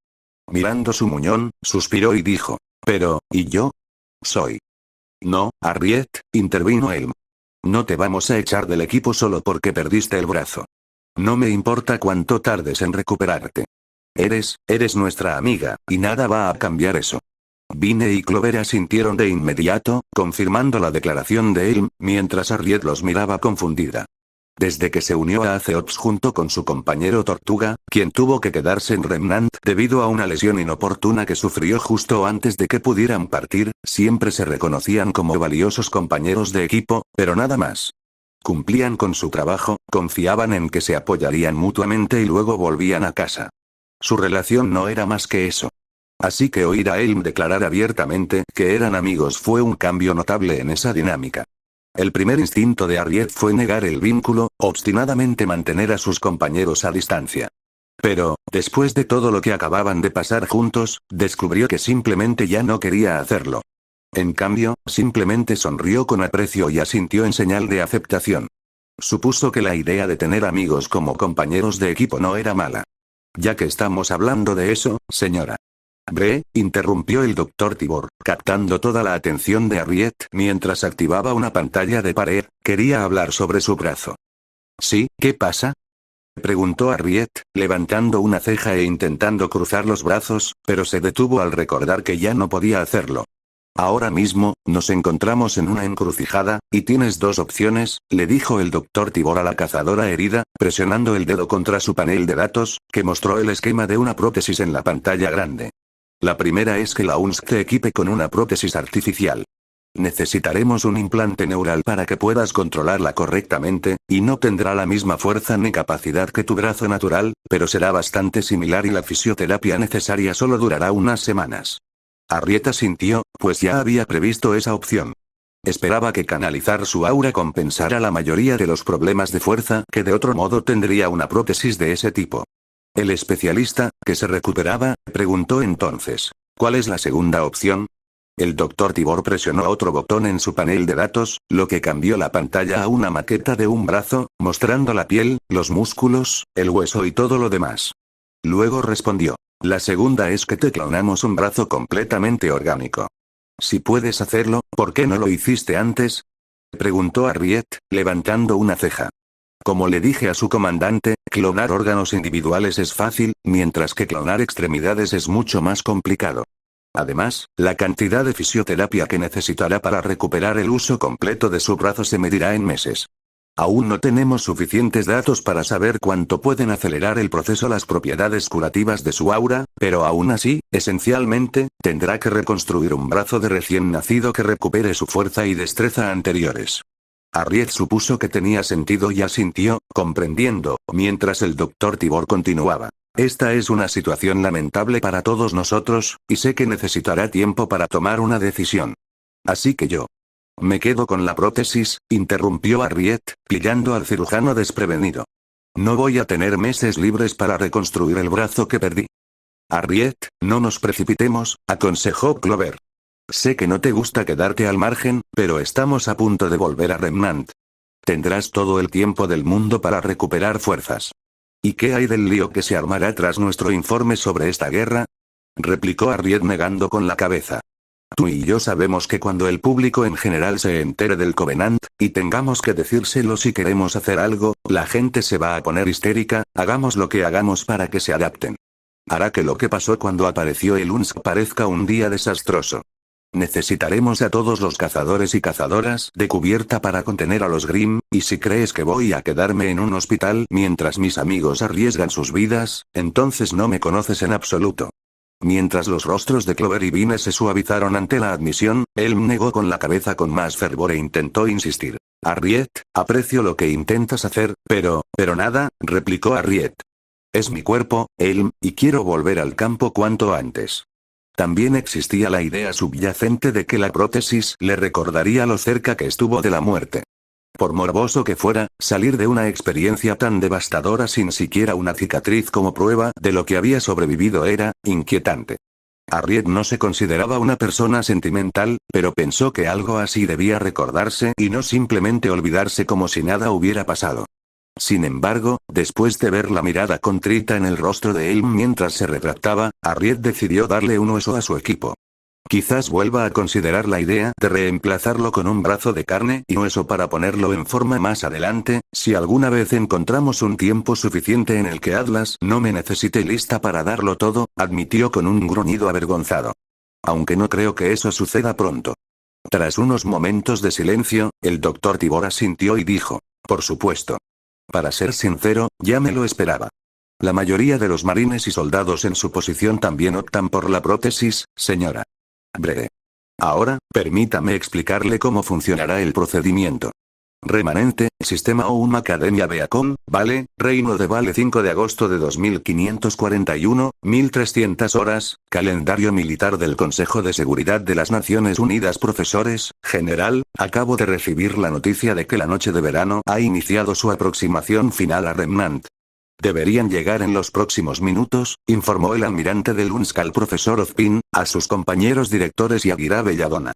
Mirando su muñón, suspiró y dijo: «Pero, ¿y yo? Soy». «No, Harriet», intervino Elm. «No te vamos a echar del equipo solo porque perdiste el brazo. No me importa cuánto tardes en recuperarte. Eres nuestra amiga, y nada va a cambiar eso». Vine y Clover asintieron de inmediato, confirmando la declaración de Elm, mientras Harriet los miraba confundida. Desde que se unió a Aceops junto con su compañero Tortuga, quien tuvo que quedarse en Remnant debido a una lesión inoportuna que sufrió justo antes de que pudieran partir, siempre se reconocían como valiosos compañeros de equipo, pero nada más. Cumplían con su trabajo, confiaban en que se apoyarían mutuamente y luego volvían a casa. Su relación no era más que eso. Así que oír a Elm declarar abiertamente que eran amigos fue un cambio notable en esa dinámica. El primer instinto de Harriet fue negar el vínculo, obstinadamente mantener a sus compañeros a distancia. Pero, después de todo lo que acababan de pasar juntos, descubrió que simplemente ya no quería hacerlo. En cambio, simplemente sonrió con aprecio y asintió en señal de aceptación. Supuso que la idea de tener amigos como compañeros de equipo no era mala. «Ya que estamos hablando de eso, señora interrumpió el Dr. Tibor, captando toda la atención de Harriet mientras activaba una pantalla de pared, quería hablar sobre su brazo. «¿Sí, qué pasa?», preguntó Harriet, levantando una ceja e intentando cruzar los brazos, pero se detuvo al recordar que ya no podía hacerlo. «Ahora mismo, nos encontramos en una encrucijada, y tienes dos opciones», le dijo el Dr. Tibor a la cazadora herida, presionando el dedo contra su panel de datos, que mostró el esquema de una prótesis en la pantalla grande. «La primera es que la UNSC te equipe con una prótesis artificial. Necesitaremos un implante neural para que puedas controlarla correctamente, y no tendrá la misma fuerza ni capacidad que tu brazo natural, pero será bastante similar y la fisioterapia necesaria solo durará unas semanas». Harriet asintió, pues ya había previsto esa opción. Esperaba que canalizar su aura compensara la mayoría de los problemas de fuerza que de otro modo tendría una prótesis de ese tipo. El especialista, que se recuperaba, preguntó entonces: «¿Cuál es la segunda opción?». El Dr. Tibor presionó otro botón en su panel de datos, lo que cambió la pantalla a una maqueta de un brazo, mostrando la piel, los músculos, el hueso y todo lo demás. Luego respondió: «La segunda es que te clonamos un brazo completamente orgánico». «Si puedes hacerlo, ¿por qué no lo hiciste antes?», preguntó Harriet, levantando una ceja. Como le dije a su comandante, clonar órganos individuales es fácil, mientras que clonar extremidades es mucho más complicado. Además, la cantidad de fisioterapia que necesitará para recuperar el uso completo de su brazo se medirá en meses. Aún no tenemos suficientes datos para saber cuánto pueden acelerar el proceso las propiedades curativas de su aura, pero aún así, esencialmente, tendrá que reconstruir un brazo de recién nacido que recupere su fuerza y destreza anteriores. Harriet supuso que tenía sentido y asintió, comprendiendo, mientras el Dr. Tibor continuaba. Esta es una situación lamentable para todos nosotros, y sé que necesitará tiempo para tomar una decisión. Así que yo me quedo con la prótesis, interrumpió Harriet, pillando al cirujano desprevenido. No voy a tener meses libres para reconstruir el brazo que perdí. Harriet, no nos precipitemos, aconsejó Clover. Sé que no te gusta quedarte al margen, pero estamos a punto de volver a Remnant. Tendrás todo el tiempo del mundo para recuperar fuerzas. ¿Y qué hay del lío que se armará tras nuestro informe sobre esta guerra? Replicó Harriet negando con la cabeza. Tú y yo sabemos que cuando el público en general se entere del Covenant, y tengamos que decírselo si queremos hacer algo, la gente se va a poner histérica, hagamos lo que hagamos para que se adapten. Hará que lo que pasó cuando apareció el UNSC parezca un día desastroso. Necesitaremos a todos los cazadores y cazadoras de cubierta para contener a los Grimm, y si crees que voy a quedarme en un hospital mientras mis amigos arriesgan sus vidas, entonces no me conoces en absoluto. Mientras los rostros de Clover y Vine se suavizaron ante la admisión, Elm negó con la cabeza con más fervor e intentó insistir. Harriet, aprecio lo que intentas hacer, pero nada, replicó Harriet. Es mi cuerpo, Elm, y quiero volver al campo cuanto antes. También existía la idea subyacente de que la prótesis le recordaría lo cerca que estuvo de la muerte. Por morboso que fuera, salir de una experiencia tan devastadora sin siquiera una cicatriz como prueba de lo que había sobrevivido era inquietante. Harriet no se consideraba una persona sentimental, pero pensó que algo así debía recordarse y no simplemente olvidarse como si nada hubiera pasado. Sin embargo, después de ver la mirada contrita en el rostro de Elm mientras se retractaba, Harriet decidió darle un hueso a su equipo. Quizás vuelva a considerar la idea de reemplazarlo con un brazo de carne y hueso para ponerlo en forma más adelante, si alguna vez encontramos un tiempo suficiente en el que Atlas no me necesite lista para darlo todo, admitió con un gruñido avergonzado. Aunque no creo que eso suceda pronto. Tras unos momentos de silencio, el Dr. Tibor asintió y dijo, por supuesto. Para ser sincero, ya me lo esperaba. La mayoría de los marines y soldados en su posición también optan por la prótesis, señora. Breve. Ahora, permítame explicarle cómo funcionará el procedimiento. Remanente, Sistema OUM Academia Beacon, Vale, Reino de Vale 5 de agosto de 2541, 1300 horas, calendario militar del Consejo de Seguridad de las Naciones Unidas. Profesores, general, acabo de recibir la noticia de que la noche de verano ha iniciado su aproximación final a Remnant. Deberían llegar en los próximos minutos, informó el almirante del UNSC al profesor Ozpin, a sus compañeros directores y a Gira Belladonna.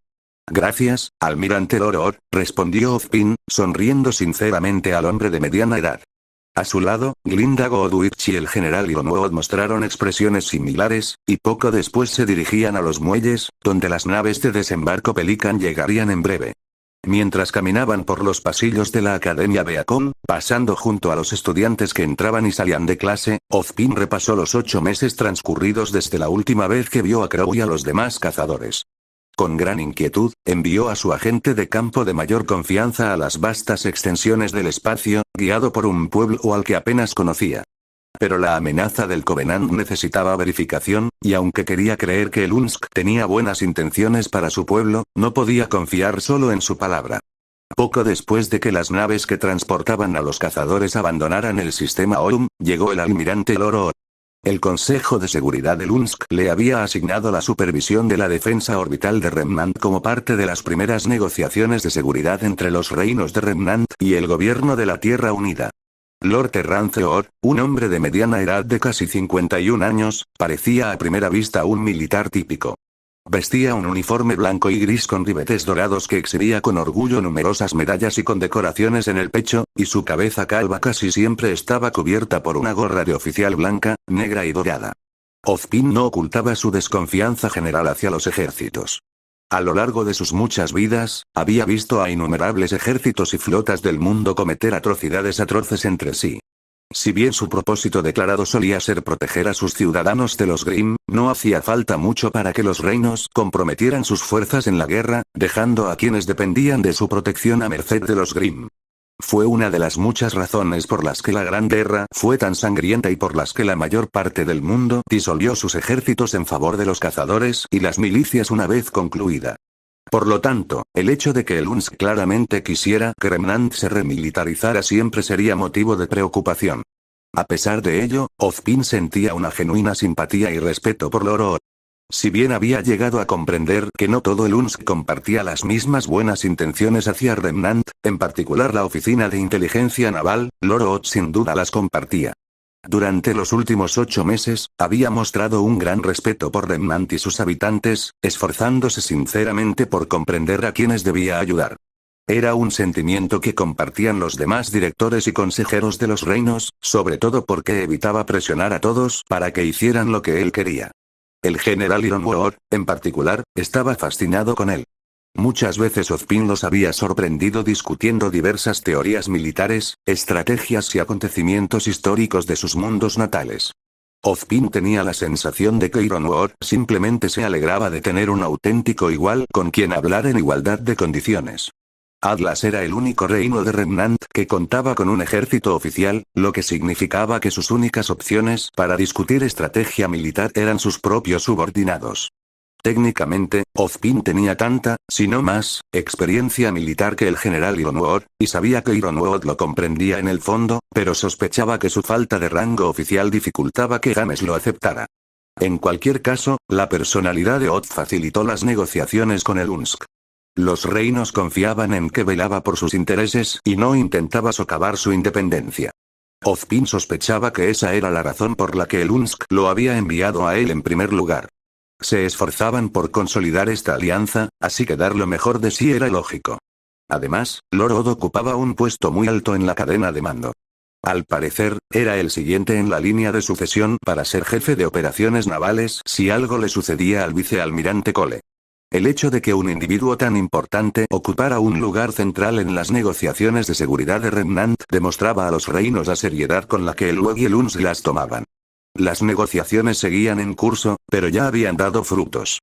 Gracias, almirante Loror, respondió Ozpin, sonriendo sinceramente al hombre de mediana edad. A su lado, Glinda Godwich y el general Ilonwood mostraron expresiones similares, y poco después se dirigían a los muelles, donde las naves de desembarco Pelican llegarían en breve. Mientras caminaban por los pasillos de la Academia Beacon, pasando junto a los estudiantes que entraban y salían de clase, Ozpin repasó los 8 meses transcurridos desde la última vez que vio a Crow y a los demás cazadores. Con gran inquietud, envió a su agente de campo de mayor confianza a las vastas extensiones del espacio, guiado por un pueblo al que apenas conocía. Pero la amenaza del Covenant necesitaba verificación, y aunque quería creer que el UNSC tenía buenas intenciones para su pueblo, no podía confiar solo en su palabra. Poco después de que las naves que transportaban a los cazadores abandonaran el sistema OUM, llegó el almirante Loro. El Consejo de Seguridad del UNSC le había asignado la supervisión de la defensa orbital de Remnant como parte de las primeras negociaciones de seguridad entre los reinos de Remnant y el gobierno de la Tierra Unida. Lord Terrance Oor, un hombre de mediana edad de casi 51 años, parecía a primera vista un militar típico. Vestía un uniforme blanco y gris con ribetes dorados que exhibía con orgullo numerosas medallas y condecoraciones en el pecho, y su cabeza calva casi siempre estaba cubierta por una gorra de oficial blanca, negra y dorada. Ozpin no ocultaba su desconfianza general hacia los ejércitos. A lo largo de sus muchas vidas, había visto a innumerables ejércitos y flotas del mundo cometer atrocidades atroces entre sí. Si bien su propósito declarado solía ser proteger a sus ciudadanos de los Grimm, no hacía falta mucho para que los reinos comprometieran sus fuerzas en la guerra, dejando a quienes dependían de su protección a merced de los Grimm. Fue una de las muchas razones por las que la Gran Guerra fue tan sangrienta y por las que la mayor parte del mundo disolvió sus ejércitos en favor de los cazadores y las milicias una vez concluida. Por lo tanto, el hecho de que el UNSC claramente quisiera que Remnant se remilitarizara siempre sería motivo de preocupación. A pesar de ello, Ozpin sentía una genuina simpatía y respeto por Lord Ood. Si bien había llegado a comprender que no todo el UNSC compartía las mismas buenas intenciones hacia Remnant, en particular la Oficina de Inteligencia Naval, Lord Ood sin duda las compartía. Durante los últimos 8 meses, había mostrado un gran respeto por Remnant y sus habitantes, esforzándose sinceramente por comprender a quienes debía ayudar. Era un sentimiento que compartían los demás directores y consejeros de los reinos, sobre todo porque evitaba presionar a todos para que hicieran lo que él quería. El general Ironwood, en particular, estaba fascinado con él. Muchas veces Ozpin los había sorprendido discutiendo diversas teorías militares, estrategias y acontecimientos históricos de sus mundos natales. Ozpin tenía la sensación de que Ironwood simplemente se alegraba de tener un auténtico igual con quien hablar en igualdad de condiciones. Atlas era el único reino de Remnant que contaba con un ejército oficial, lo que significaba que sus únicas opciones para discutir estrategia militar eran sus propios subordinados. Técnicamente, Ozpin tenía tanta, si no más, experiencia militar que el general Ironwood, y sabía que Ironwood lo comprendía en el fondo, pero sospechaba que su falta de rango oficial dificultaba que James lo aceptara. En cualquier caso, la personalidad de Ood facilitó las negociaciones con el UNSC. Los reinos confiaban en que velaba por sus intereses y no intentaba socavar su independencia. Ozpin sospechaba que esa era la razón por la que el UNSC lo había enviado a él en primer lugar. Se esforzaban por consolidar esta alianza, así que dar lo mejor de sí era lógico. Además, Lord Ood ocupaba un puesto muy alto en la cadena de mando. Al parecer, era el siguiente en la línea de sucesión para ser jefe de operaciones navales si algo le sucedía al vicealmirante Cole. El hecho de que un individuo tan importante ocupara un lugar central en las negociaciones de seguridad de Remnant demostraba a los reinos la seriedad con la que el UEG y el UNSC las tomaban. Las negociaciones seguían en curso, pero ya habían dado frutos.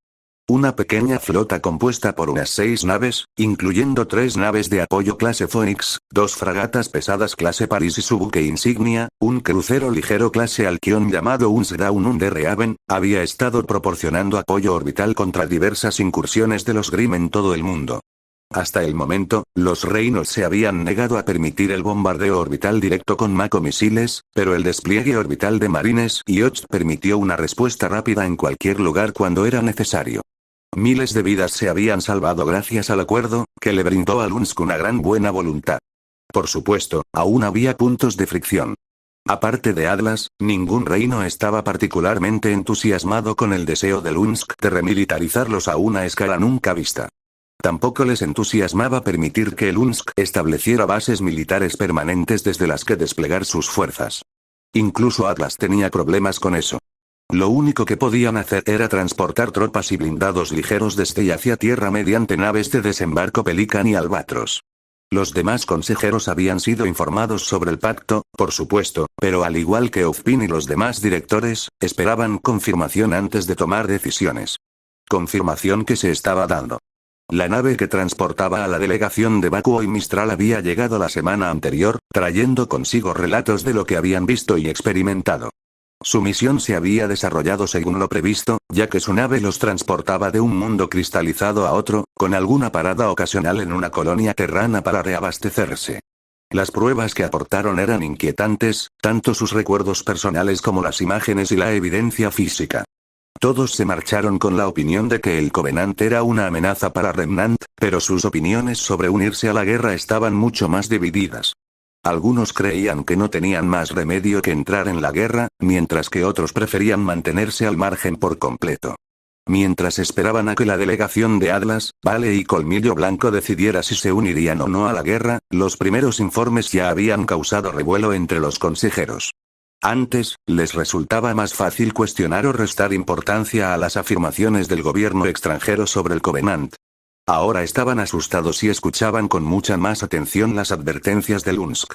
Una pequeña flota compuesta por unas 6 naves, incluyendo 3 naves de apoyo clase Phoenix, 2 fragatas pesadas clase Paris y su buque insignia, un crucero ligero clase Alcyon llamado Unsdown Underhaven, había estado proporcionando apoyo orbital contra diversas incursiones de los Grimm en todo el mundo. Hasta el momento, los reinos se habían negado a permitir el bombardeo orbital directo con Mako misiles, pero el despliegue orbital de marines y Ocht permitió una respuesta rápida en cualquier lugar cuando era necesario. Miles de vidas se habían salvado gracias al acuerdo, que le brindó al UNSC una gran buena voluntad. Por supuesto, aún había puntos de fricción. Aparte de Atlas, ningún reino estaba particularmente entusiasmado con el deseo del UNSC de remilitarizarlos a una escala nunca vista. Tampoco les entusiasmaba permitir que el UNSC estableciera bases militares permanentes desde las que desplegar sus fuerzas. Incluso Atlas tenía problemas con eso. Lo único que podían hacer era transportar tropas y blindados ligeros desde y hacia tierra mediante naves de desembarco Pelican y Albatros. Los demás consejeros habían sido informados sobre el pacto, por supuesto, pero al igual que Ozpin y los demás directores, esperaban confirmación antes de tomar decisiones. Confirmación que se estaba dando. La nave que transportaba a la delegación de Vacuo y Mistral había llegado la semana anterior, trayendo consigo relatos de lo que habían visto y experimentado. Su misión se había desarrollado según lo previsto, ya que su nave los transportaba de un mundo cristalizado a otro, con alguna parada ocasional en una colonia terrana para reabastecerse. Las pruebas que aportaron eran inquietantes, tanto sus recuerdos personales como las imágenes y la evidencia física. Todos se marcharon con la opinión de que el Covenant era una amenaza para Remnant, pero sus opiniones sobre unirse a la guerra estaban mucho más divididas. Algunos creían que no tenían más remedio que entrar en la guerra, mientras que otros preferían mantenerse al margen por completo. Mientras esperaban a que la delegación de Atlas, Vale y Colmillo Blanco decidiera si se unirían o no a la guerra, los primeros informes ya habían causado revuelo entre los consejeros. Antes, les resultaba más fácil cuestionar o restar importancia a las afirmaciones del gobierno extranjero sobre el Covenant, Ahora estaban asustados y escuchaban con mucha más atención las advertencias de Lunsk.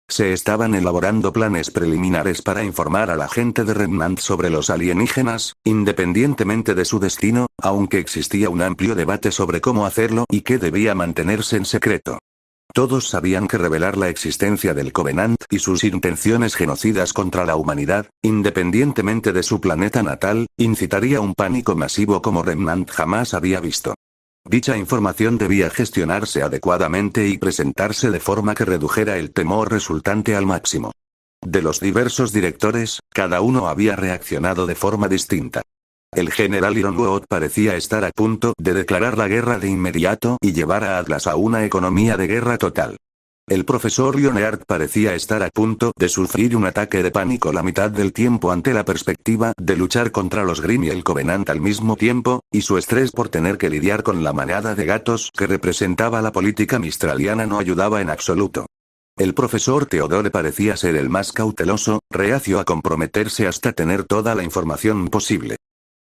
Se estaban elaborando planes preliminares para informar a la gente de Remnant sobre los alienígenas, independientemente de su destino, aunque existía un amplio debate sobre cómo hacerlo y qué debía mantenerse en secreto. Todos sabían que revelar la existencia del Covenant y sus intenciones genocidas contra la humanidad, independientemente de su planeta natal, incitaría un pánico masivo como Remnant jamás había visto. Dicha información debía gestionarse adecuadamente y presentarse de forma que redujera el temor resultante al máximo. De los diversos directores, cada uno había reaccionado de forma distinta. El general Ironwood parecía estar a punto de declarar la guerra de inmediato y llevar a Atlas a una economía de guerra total. El profesor Leonard parecía estar a punto de sufrir un ataque de pánico la mitad del tiempo ante la perspectiva de luchar contra los Grimm y el Covenant al mismo tiempo, y su estrés por tener que lidiar con la manada de gatos que representaba la política mistraliana no ayudaba en absoluto. El profesor Theodore parecía ser el más cauteloso, reacio a comprometerse hasta tener toda la información posible.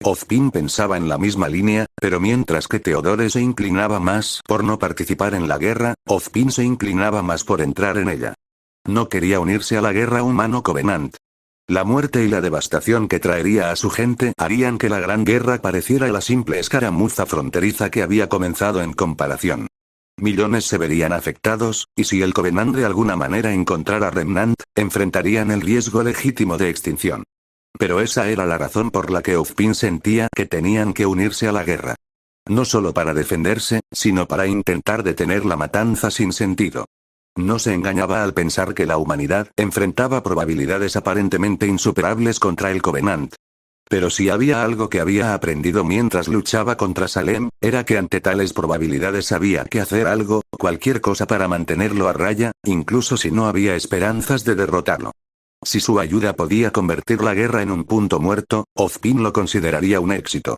Ozpin pensaba en la misma línea, pero mientras que Theodore se inclinaba más por no participar en la guerra, Ozpin se inclinaba más por entrar en ella. No quería unirse a la guerra humano-Covenant. La muerte y la devastación que traería a su gente harían que la gran guerra pareciera la simple escaramuza fronteriza que había comenzado en comparación. Millones se verían afectados, y si el Covenant de alguna manera encontrara Remnant, enfrentarían el riesgo legítimo de extinción. Pero esa era la razón por la que Ozpin sentía que tenían que unirse a la guerra. No solo para defenderse, sino para intentar detener la matanza sin sentido. No se engañaba al pensar que la humanidad enfrentaba probabilidades aparentemente insuperables contra el Covenant. Pero si había algo que había aprendido mientras luchaba contra Salem, era que ante tales probabilidades había que hacer algo, cualquier cosa para mantenerlo a raya, incluso si no había esperanzas de derrotarlo. Si su ayuda podía convertir la guerra en un punto muerto, Ozpin lo consideraría un éxito.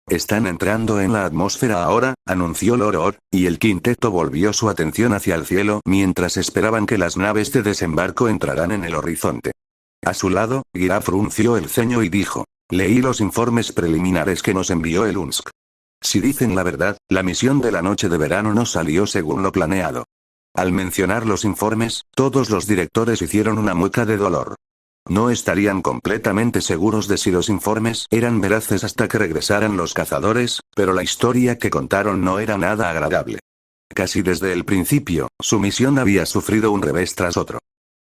Están entrando en la atmósfera ahora, anunció Loror, y el quinteto volvió su atención hacia el cielo mientras esperaban que las naves de desembarco entraran en el horizonte. A su lado, Gira frunció el ceño y dijo: leí los informes preliminares que nos envió el UNSC. Si dicen la verdad, la misión de la noche de verano no salió según lo planeado. Al mencionar los informes, todos los directores hicieron una mueca de dolor. No estarían completamente seguros de si los informes eran veraces hasta que regresaran los cazadores, pero la historia que contaron no era nada agradable. Casi desde el principio, su misión había sufrido un revés tras otro.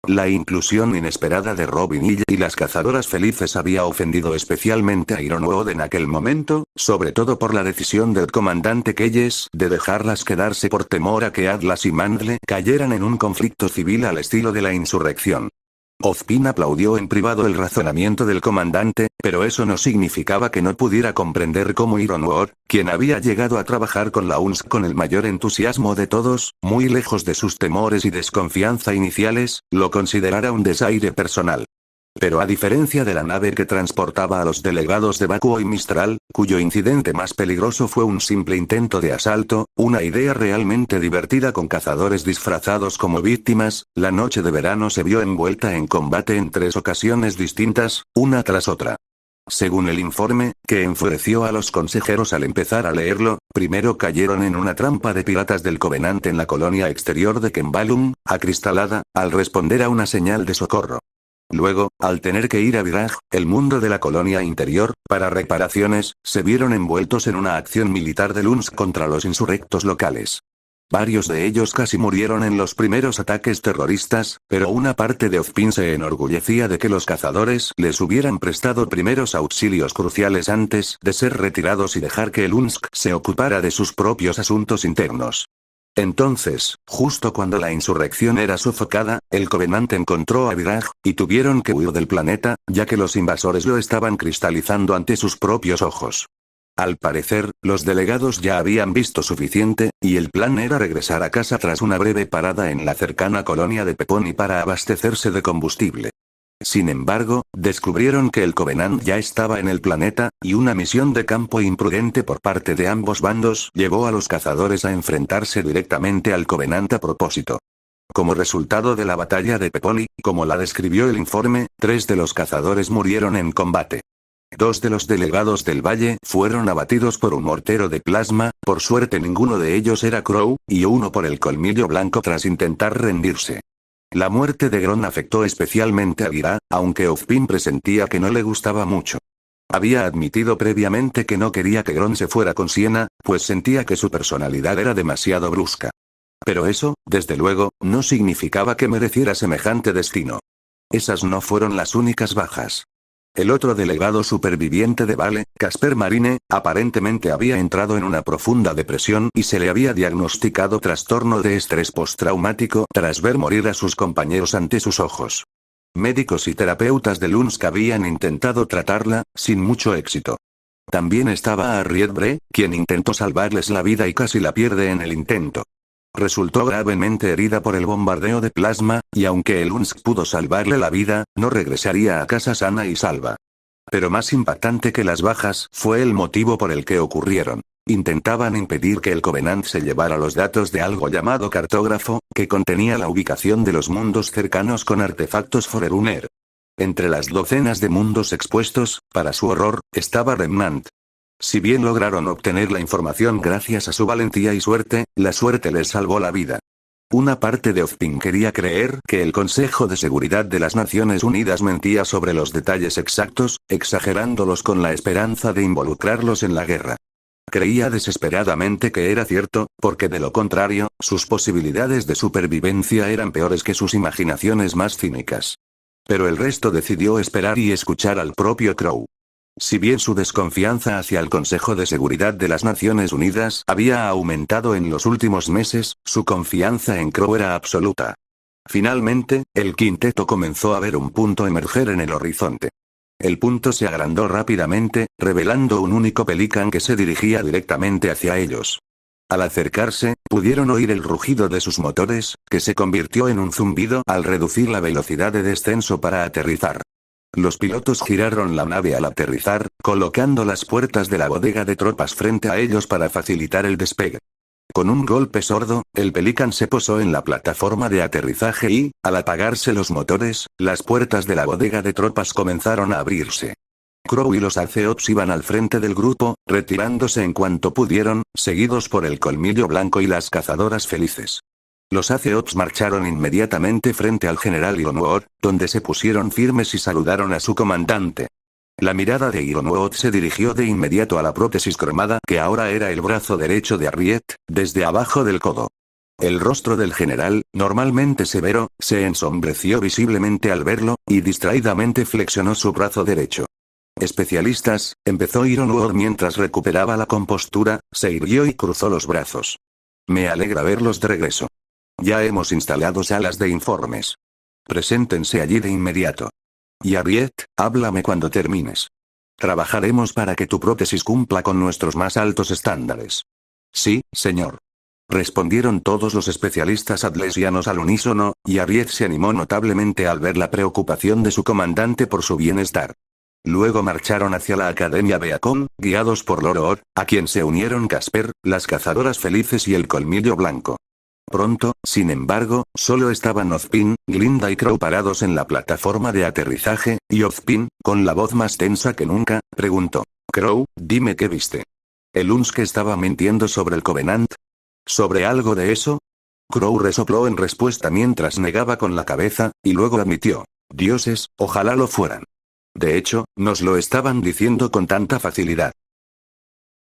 La inclusión inesperada de Robin y las cazadoras felices había ofendido especialmente a Ironwood en aquel momento, sobre todo por la decisión del comandante Keyes de dejarlas quedarse por temor a que Atlas y Mandle cayeran en un conflicto civil al estilo de la insurrección. Ozpin aplaudió en privado el razonamiento del comandante, pero eso no significaba que no pudiera comprender cómo Ironwood, quien había llegado a trabajar con la UNSC con el mayor entusiasmo de todos, muy lejos de sus temores y desconfianza iniciales, lo considerara un desaire personal. Pero a diferencia de la nave que transportaba a los delegados de Vacuo y Mistral, cuyo incidente más peligroso fue un simple intento de asalto, una idea realmente divertida con cazadores disfrazados como víctimas, la noche de verano se vio envuelta en combate en 3 ocasiones distintas, una tras otra. Según el informe, que enfureció a los consejeros al empezar a leerlo, primero cayeron en una trampa de piratas del Covenant en la colonia exterior de Kembalum, acristalada, al responder a una señal de socorro. Luego, al tener que ir a Viraj, el mundo de la colonia interior, para reparaciones, se vieron envueltos en una acción militar de UNSC contra los insurrectos locales. Varios de ellos casi murieron en los primeros ataques terroristas, pero una parte de Ozpin se enorgullecía de que los cazadores les hubieran prestado primeros auxilios cruciales antes de ser retirados y dejar que el UNSC se ocupara de sus propios asuntos internos. Entonces, justo cuando la insurrección era sofocada, el Covenant encontró a Viraj, y tuvieron que huir del planeta, ya que los invasores lo estaban cristalizando ante sus propios ojos. Al parecer, los delegados ya habían visto suficiente, y el plan era regresar a casa tras una breve parada en la cercana colonia de Peponi para abastecerse de combustible. Sin embargo, descubrieron que el Covenant ya estaba en el planeta, y una misión de campo imprudente por parte de ambos bandos llevó a los cazadores a enfrentarse directamente al Covenant a propósito. Como resultado de la batalla de Peponi, como la describió el informe, 3 de los cazadores murieron en combate. Dos de los delegados del valle fueron abatidos por un mortero de plasma, por suerte ninguno de ellos era Crow, y uno por el colmillo blanco tras intentar rendirse. La muerte de Gron afectó especialmente a Gira, aunque Ozpin presentía que no le gustaba mucho. Había admitido previamente que no quería que Gron se fuera con Siena, pues sentía que su personalidad era demasiado brusca. Pero eso, desde luego, no significaba que mereciera semejante destino. Esas no fueron las únicas bajas. El otro delegado superviviente de Vale, Casper Marine, aparentemente había entrado en una profunda depresión y se le había diagnosticado trastorno de estrés postraumático tras ver morir a sus compañeros ante sus ojos. Médicos y terapeutas de Lunsk habían intentado tratarla, sin mucho éxito. También estaba Harriet Bre, quien intentó salvarles la vida y casi la pierde en el intento. Resultó gravemente herida por el bombardeo de plasma, y aunque el Lunsk pudo salvarle la vida, no regresaría a casa sana y salva. Pero más impactante que las bajas fue el motivo por el que ocurrieron. Intentaban impedir que el Covenant se llevara los datos de algo llamado cartógrafo, que contenía la ubicación de los mundos cercanos con artefactos Forerunner. Entre las docenas de mundos expuestos, para su horror, estaba Remnant. Si bien lograron obtener la información gracias a su valentía y suerte, la suerte les salvó la vida. Una parte de Ozpin quería creer que el Consejo de Seguridad de las Naciones Unidas mentía sobre los detalles exactos, exagerándolos con la esperanza de involucrarlos en la guerra. Creía desesperadamente que era cierto, porque de lo contrario, sus posibilidades de supervivencia eran peores que sus imaginaciones más cínicas. Pero el resto decidió esperar y escuchar al propio Crow. Si bien su desconfianza hacia el Consejo de Seguridad de las Naciones Unidas había aumentado en los últimos meses, su confianza en Crow era absoluta. Finalmente, el quinteto comenzó a ver un punto emerger en el horizonte. El punto se agrandó rápidamente, revelando un único Pelican que se dirigía directamente hacia ellos. Al acercarse, pudieron oír el rugido de sus motores, que se convirtió en un zumbido al reducir la velocidad de descenso para aterrizar. Los pilotos giraron la nave al aterrizar, colocando las puertas de la bodega de tropas frente a ellos para facilitar el despegue. Con un golpe sordo, el Pelican se posó en la plataforma de aterrizaje y, al apagarse los motores, las puertas de la bodega de tropas comenzaron a abrirse. Crow y los Aceops iban al frente del grupo, retirándose en cuanto pudieron, seguidos por el colmillo blanco y las cazadoras felices. Los Aceops marcharon inmediatamente frente al general Ironwood, donde se pusieron firmes y saludaron a su comandante. La mirada de Ironwood se dirigió de inmediato a la prótesis cromada que ahora era el brazo derecho de Harriet, desde abajo del codo. El rostro del general, normalmente severo, se ensombreció visiblemente al verlo, y distraídamente flexionó su brazo derecho. Especialistas, empezó Ironwood mientras recuperaba la compostura, se irguió y cruzó los brazos. Me alegra verlos de regreso. Ya hemos instalado salas de informes. Preséntense allí de inmediato. Y Harriet, háblame cuando termines. Trabajaremos para que tu prótesis cumpla con nuestros más altos estándares. Sí, señor. Respondieron todos los especialistas adlesianos al unísono, y Harriet se animó notablemente al ver la preocupación de su comandante por su bienestar. Luego marcharon hacia la Academia Beacon, guiados por Lorood, a quien se unieron Casper, las cazadoras felices y el colmillo blanco. Pronto, sin embargo, solo estaban Ozpin, Glinda y Crow parados en la plataforma de aterrizaje, y Ozpin, con la voz más tensa que nunca, preguntó: Crow, dime qué viste. ¿El Lunsk estaba mintiendo sobre el Covenant? ¿Sobre algo de eso? Crow resopló en respuesta mientras negaba con la cabeza, y luego admitió: dioses, ojalá lo fueran. De hecho, nos lo estaban diciendo con tanta facilidad.